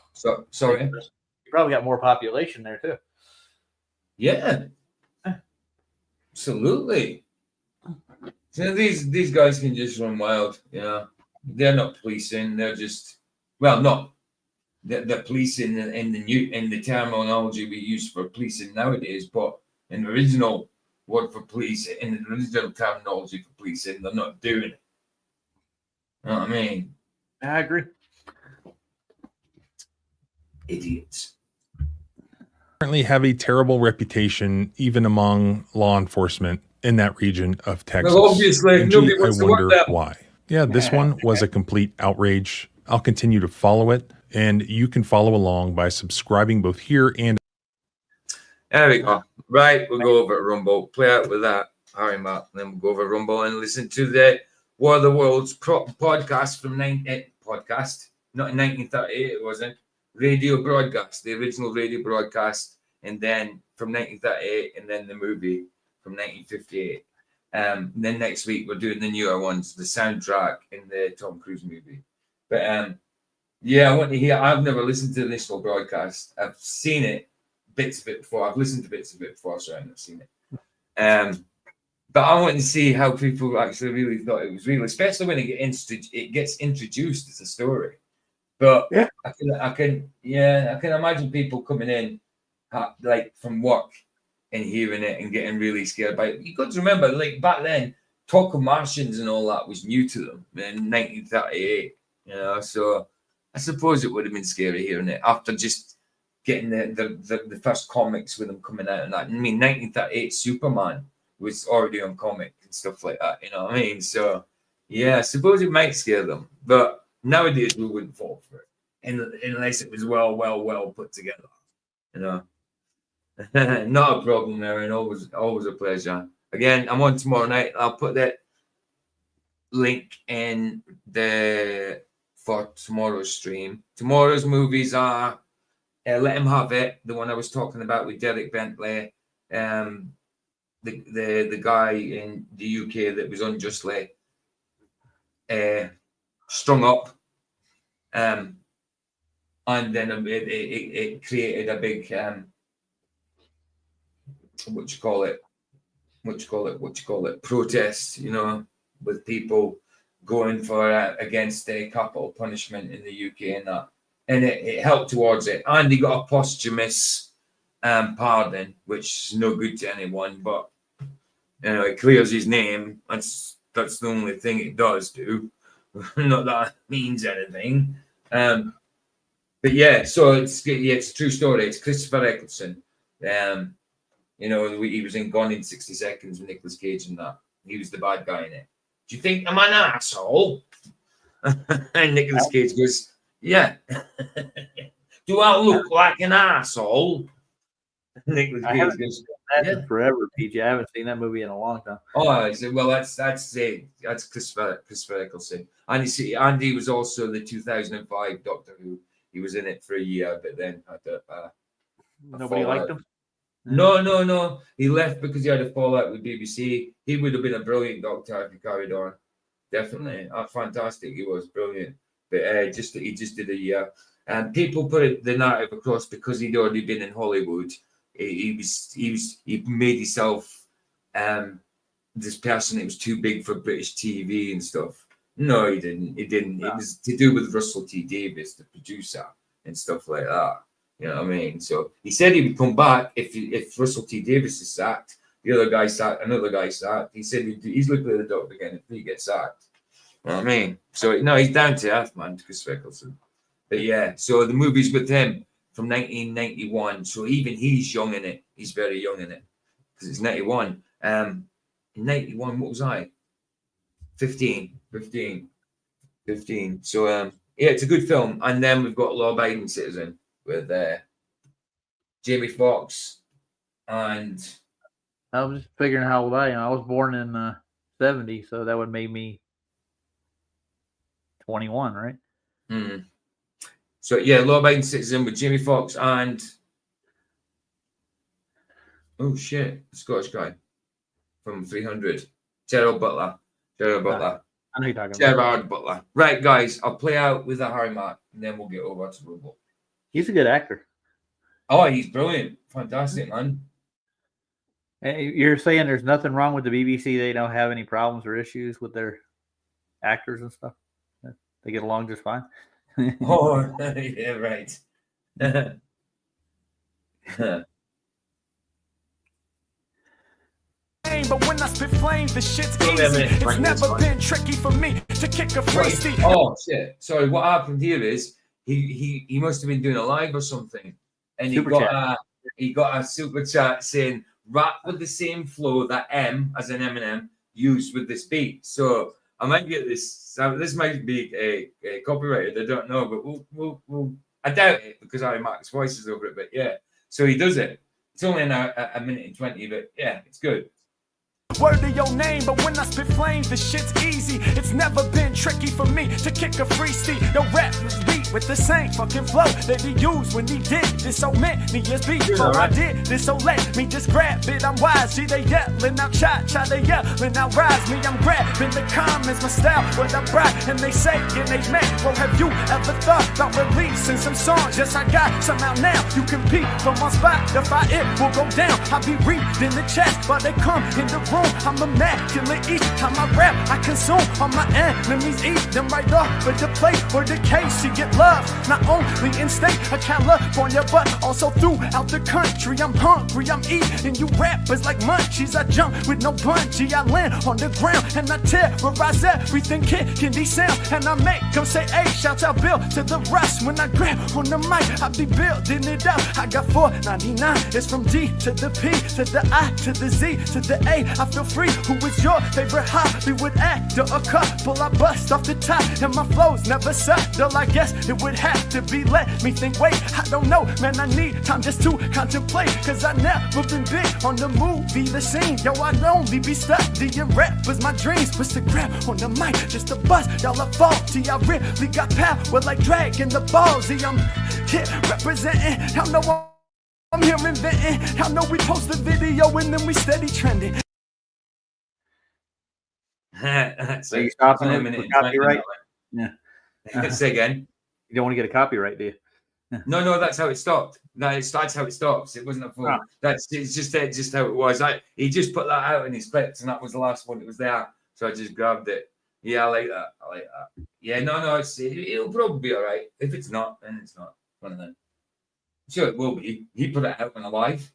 Sorry. You probably got more population there too. Yeah. Absolutely. So these guys can just run wild. Yeah. They're not policing. They're just not. They're policing in the terminology we use for policing nowadays, but in the original word for police, in the original terminology for policing, they're not doing it. You know what I mean? I agree. Idiots. Currently have a terrible reputation, even among law enforcement in that region of Texas. Well, obviously, and nobody I wants to work wonder there. why. Yeah, this one was a complete outrage. I'll continue to follow it, and you can follow along by subscribing both here and... There we go. Right, we'll go over at Rumble. Play out with that, Harry Matt. Then we'll go over Rumble and listen to the War of the Worlds podcast from not in 1938, it wasn't. Radio broadcast, the original radio broadcast, and then from 1938, and then the movie from 1958. Then next week we're doing the newer ones, the soundtrack in the Tom Cruise movie. But I want to hear. I've never listened to the initial broadcast. I've seen it, bits of it before. I've listened to bits of it before, so I've not seen it. But I want to see how people actually really thought it was real, especially when it gets introduced as a story. But yeah. I can imagine people coming in like from work and hearing it and getting really scared by it. You got to remember, like back then, talk of Martians and all that was new to them in 1938. You know, so I suppose it would have been scary hearing it after just getting the first comics with them coming out and that. I mean, 1938 Superman was already on comic and stuff like that. You know what I mean? So yeah, I suppose it might scare them, but nowadays we wouldn't fall for it unless it was well put together. You know, not a problem there, and always a pleasure. Again, I'm on tomorrow night. I'll put that link in for tomorrow's stream. Tomorrow's movies are Let Him Have It, the one I was talking about with Derek Bentley, the guy in the UK that was unjustly strung up, and then it created a big protest, you know, with people going for against capital punishment in the UK and that, and it helped towards it, and he got a posthumous pardon, which is no good to anyone, but you know, it clears his name. That's the only thing it does do. Not that it means anything. But yeah, so it's a true story. It's Christopher Eccleston. You know, he was in Gone in 60 Seconds with Nicolas Cage and that. He was the bad guy in it. Do you think I'm an asshole? And Nicolas Cage goes, yeah. Do I look like an asshole? Nicolas Cage goes, yeah. Forever, PJ. I haven't seen that movie in a long time. Oh, I said, well, that's Christopher Eccleston. And you see, Andy was also the 2005 Doctor Who. He was in it for a year, but then had nobody liked him. No. He left because he had a fallout with BBC. He would have been a brilliant Doctor if he carried on. Definitely, fantastic. He was brilliant, but he just did a year. And people put the narrative across because he'd already been in Hollywood. He made himself this person that was too big for British TV and stuff. No, he didn't. It was to do with Russell T Davies, the producer, and stuff like that. You know what I mean? So he said he would come back if Russell T Davies is sacked. The other guy sacked. Another guy sacked. He said he's looking at the Doctor again if he gets sacked. You know what I mean? So no, he's down to earth, man, Chris Eccleston. But yeah, so the movie's with him from 1991. So even he's young in it. He's very young in it because it's 91. In 91, what was I? 15. So yeah, it's a good film. And then we've got Law Abiding Citizen with Jamie Foxx and I was just figuring how old I am. I was born in 70, so that would make me 21, right? So yeah, Law Abiding Citizen with Jamie Foxx and the Scottish guy from 300, Gerard Butler. I know you're talking about. Gerard Butler. Right, guys, I'll play out with a Harry Mark, and then we'll get over to Robot. He's a good actor. Oh, he's brilliant. Fantastic, man. Hey, you're saying there's nothing wrong with the BBC? They don't have any problems or issues with their actors and stuff? They get along just fine? Oh, yeah, right. But when I spit flames, the shit's easy. It's never been tricky for me to kick a free steed. Oh shit! Sorry, what happened here is he must have been doing a live or something, and he got a super chat saying rap with the same flow that M as an Eminem used with this beat. So I might get this. So this might be a copyrighted. I don't know, but we'll I doubt it because Harry Mark's voice is over it. But yeah, so he does it. It's only a minute and 20, but yeah, it's good. Word to your name, but when I spit flames, the shit's easy. It's never been tricky for me to kick a free steed. The rap was beat with the same fucking flow that he used when he did this so many years before I did this. So let me just grab it. I'm wise. See they yelling out, cha they yelling out, rise me. I'm grabbing the comments, my style, what I brought, and they say and they make. Well, have you ever thought about releasing some songs? Yes, I got some out now. You can peep from my spot. The fire it will go down. I'll be reading the chat while they come in the room. I'm immaculate each time I rap. I consume all my enemies, eat them right off for the plate. For the case, you get love not only in state of California, but also throughout the country. I'm hungry, I'm eating you rappers like munchies. I jump with no bungee, I land on the ground and I terrorize everything kicking these sound. And I make them say, hey, shout out Bill to the rest. When I grab on the mic, I be building it out. I got $4.99, it's from D to the P to the I to the Z to the A. I feel free. Who is your favorite Hollywood actor? A couple I bust off the top, and my flows never subtle. I guess it would have to be. Let me think. Wait, I don't know, man. I need time just to contemplate, cause I never been big on the movie, the scene. Yo, I'd only be studying rap was my dreams. Was to grab on the mic just to bust. Y'all are faulty. I really got power like Dragon the Ballsy. I'm here representing. Y'all know I'm here inventing. Y'all know we post the video and then we steady trending. So you stopping it for copyright? Yeah. Say again. You don't want to get a copyright, do you? No, that's how it stopped. That's how it stops. It wasn't a full. Oh. It's just how it was. He just put that out in his clips, and that was the last one that was there. So I just grabbed it. Yeah, I like that. Yeah, no, it'll probably be all right. If it's not, then it's not. One of them. Sure, it will be. He put it out on a live.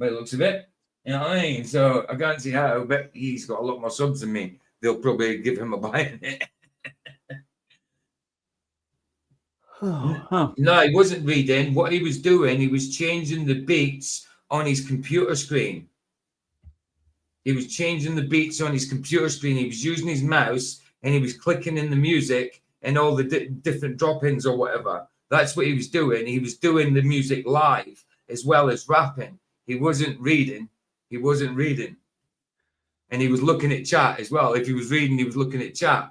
By the looks of it. You know what I mean? So I can't see how, but he's got a lot more subs than me. They'll probably give him a buy in it. No, he wasn't reading. What he was doing, he was changing the beats on his computer screen. He was changing the beats on his computer screen. He was using his mouse and he was clicking in the music and all the different drop-ins or whatever. That's what he was doing. He was doing the music live as well as rapping. He wasn't reading. He wasn't reading. And he was looking at chat as well. If he was reading, he was looking at chat.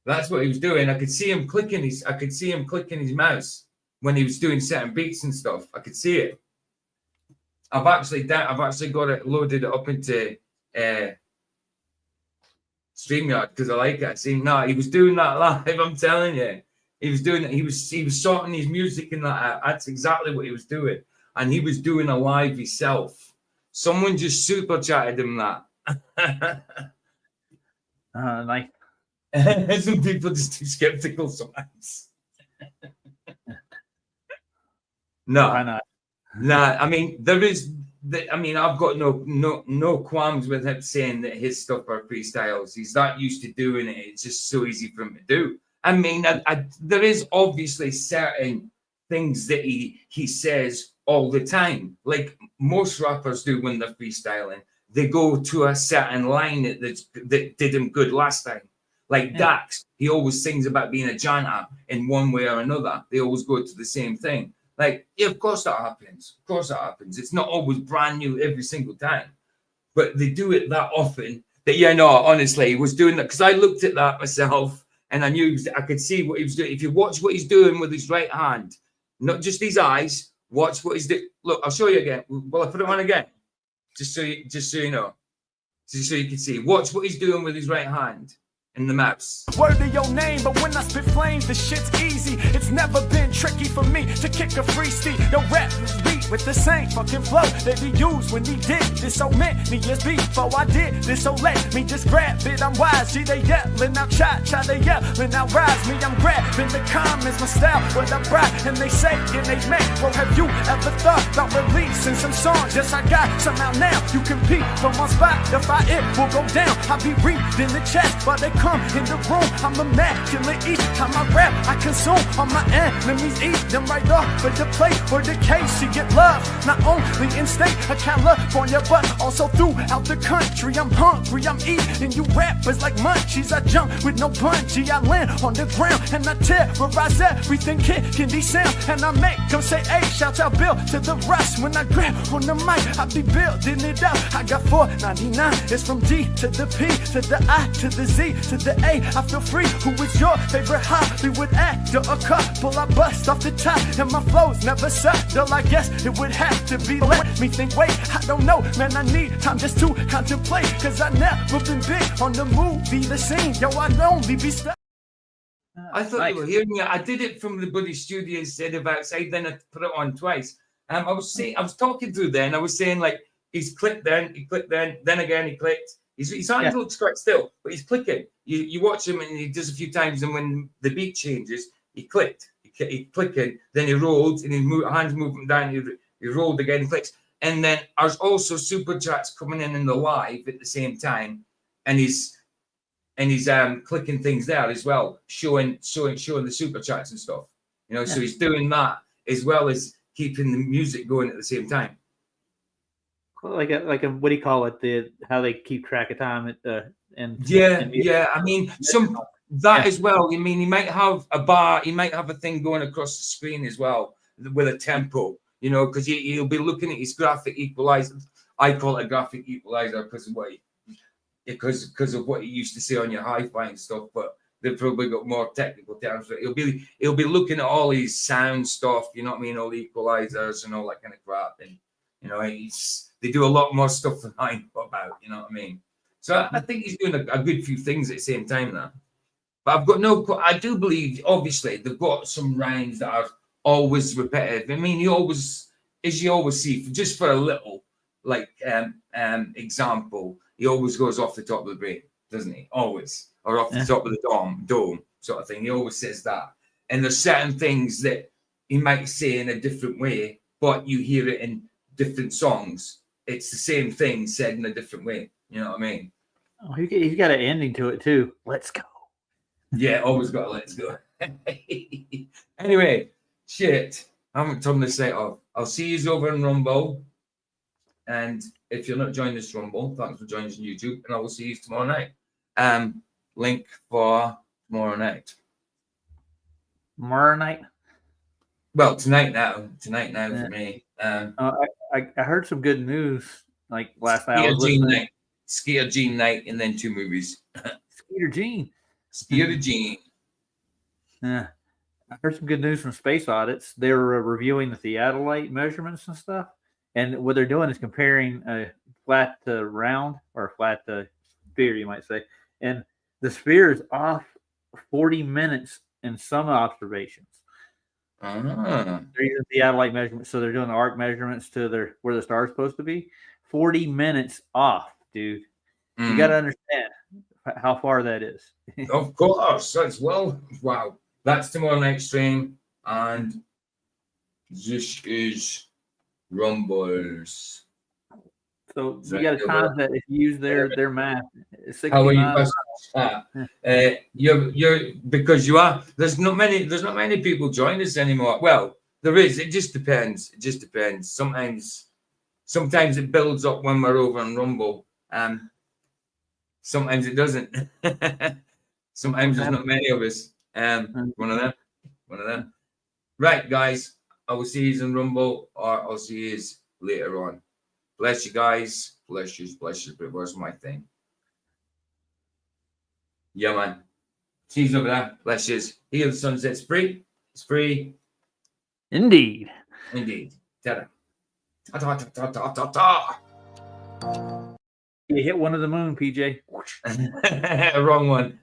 That's what he was doing. I could see him clicking his mouse when he was doing certain beats and stuff. I could see it. I've actually got it loaded up into StreamYard because I like it. I see he was doing that live. I'm telling you, he was doing it. He was sorting his music and that. That's exactly what he was doing, and he was doing a live himself. Someone just super chatted him that. Nice. Some people just too skeptical sometimes. No, Why not? Nah, I mean, I've got no qualms with him saying that his stuff are freestyles. He's that used to doing it. It's just so easy for him to do. I mean, there is obviously certain things that he says all the time, like most rappers do when they're freestyling. They go to a certain line that did him good last time. Like Dax, he always sings about being a janitor in one way or another. They always go to the same thing. Like, yeah, of course that happens. Of course that happens. It's not always brand new every single time, but they do it that often that, honestly, he was doing that because I looked at that myself and I knew I could see what he was doing. If you watch what he's doing with his right hand, not just his eyes, watch what he's doing. Look, I'll show you again. Well, I put it on again, just so you know, just so you can see. Watch what he's doing with his right hand. In the maps. Word to your name, but when I spit flames, the shit's easy. It's never been tricky for me to kick a free steed. Yo, rap beat with the same fucking flow that he used when he did this so many years before I did this. So let me just grab it. I'm wise. See, they yelling out, try they yelling out, rise me. I'm grabbing the comments, my style, what I brought, and they say and they make. Well, have you ever thought about releasing some songs? Yes, I got some out now. You compete from my spot. If it will go down, I'll be reading the chat, but they come in the room. I'm immaculate each time I rap. I consume all my enemies, eat them right off for the plate. For the case, you get love not only in state of California, but also throughout the country. I'm hungry, I'm eating you rappers like munchies. I jump with no bungee. I land on the ground and I terrorize everything, kicking these sounds, and I make them say, hey, shout out Bill to the rest. When I grab on the mic, I be building it out. I got $4.99. It's from D to the P to the I to the Z to the A. I feel free. Who is your favorite Hollywood actor? A couple I bust off the top, and my flows never subtle. I guess it would have to be. Let me think. Wait, I don't know, man. I need time just to contemplate, cause I never been big on the movie, the scene. Yo, I'd only be stuck. I thought you were hearing me. I did it from the buddy studio instead of outside. Then I put it on twice. I was talking through there, and I was saying like he's clicked, then he clicked, then again he clicked. His hands looks quite still, but he's clicking. You watch him, and he does a few times, and when the beat changes, he clicked. He clicking, then he rolled, and his hands moving down. He rolled again, he clicks, and then there's also super chats coming in the live at the same time, and he's clicking things there as well, showing the super chats and stuff. So he's doing that as well as keeping the music going at the same time. Like a what do you call it? How they keep track of time and I mean as well. I mean, he might have a bar, he might have a thing going across the screen as well with a tempo. Because he'll be looking at his graphic equalizer. I call it a graphic equalizer because of what he used to say on your hi-fi and stuff. But they've probably got more technical terms. But he'll be looking at all his sound stuff. You know what I mean? All the equalizers and all that kind of crap. And they do a lot more stuff than I know about. You know what I mean? So I think he's doing a good few things at the same time now. But I do believe, obviously, they've got some rhymes that are always repetitive. I mean, you always see, just for a little, like, example, he always goes off the top of the brain, doesn't he? Always. Or off the top of the dome sort of thing. He always says that. And there's certain things that he might say in a different way, but you hear it in different songs. It's the same thing said in a different way. You know what I mean? Oh, he's got an ending to it too. Let's go. Yeah, always got a let's go. Anyway, shit. I haven't turned this set off. I'll see you over in Rumble. And if you're not joining this Rumble, thanks for joining us on YouTube, and I will see you tomorrow night. Link for tomorrow night. Tomorrow night? Well, tonight now. Tonight now for me. I heard some good news like last night. I Skeeter was Gene listening. night. Skeeter Gene night, and then 2 movies. Skeeter Gene. Skeeter Gene. Yeah. I heard some good news from Space Audits. They were reviewing the theodolite measurements and stuff. And what they're doing is comparing a flat to round, or flat to sphere, you might say. And the sphere is off 40 minutes in some observations. They're using theodolite measurements, so they're doing the arc measurements to where the star is supposed to be. 40 minutes off, dude. You got to understand how far that is. Of course. That's wow. That's tomorrow night stream, and this is Rumbles. So you got to times that if you use their math. How are you? You're because you are. There's not many people join us anymore. Well, there is. It just depends. Sometimes it builds up when we're over on Rumble. Sometimes it doesn't. Sometimes there's not many of us. One of them. Right, guys. I will see you in Rumble, or I'll see you later on. Bless you guys. Bless you. But where's my thing? Yeah, man. See you over there. Bless you. Here the sunset's free. It's free. Indeed. Ta-da. Ta-ta. You hit one of the moon, PJ. Wrong one.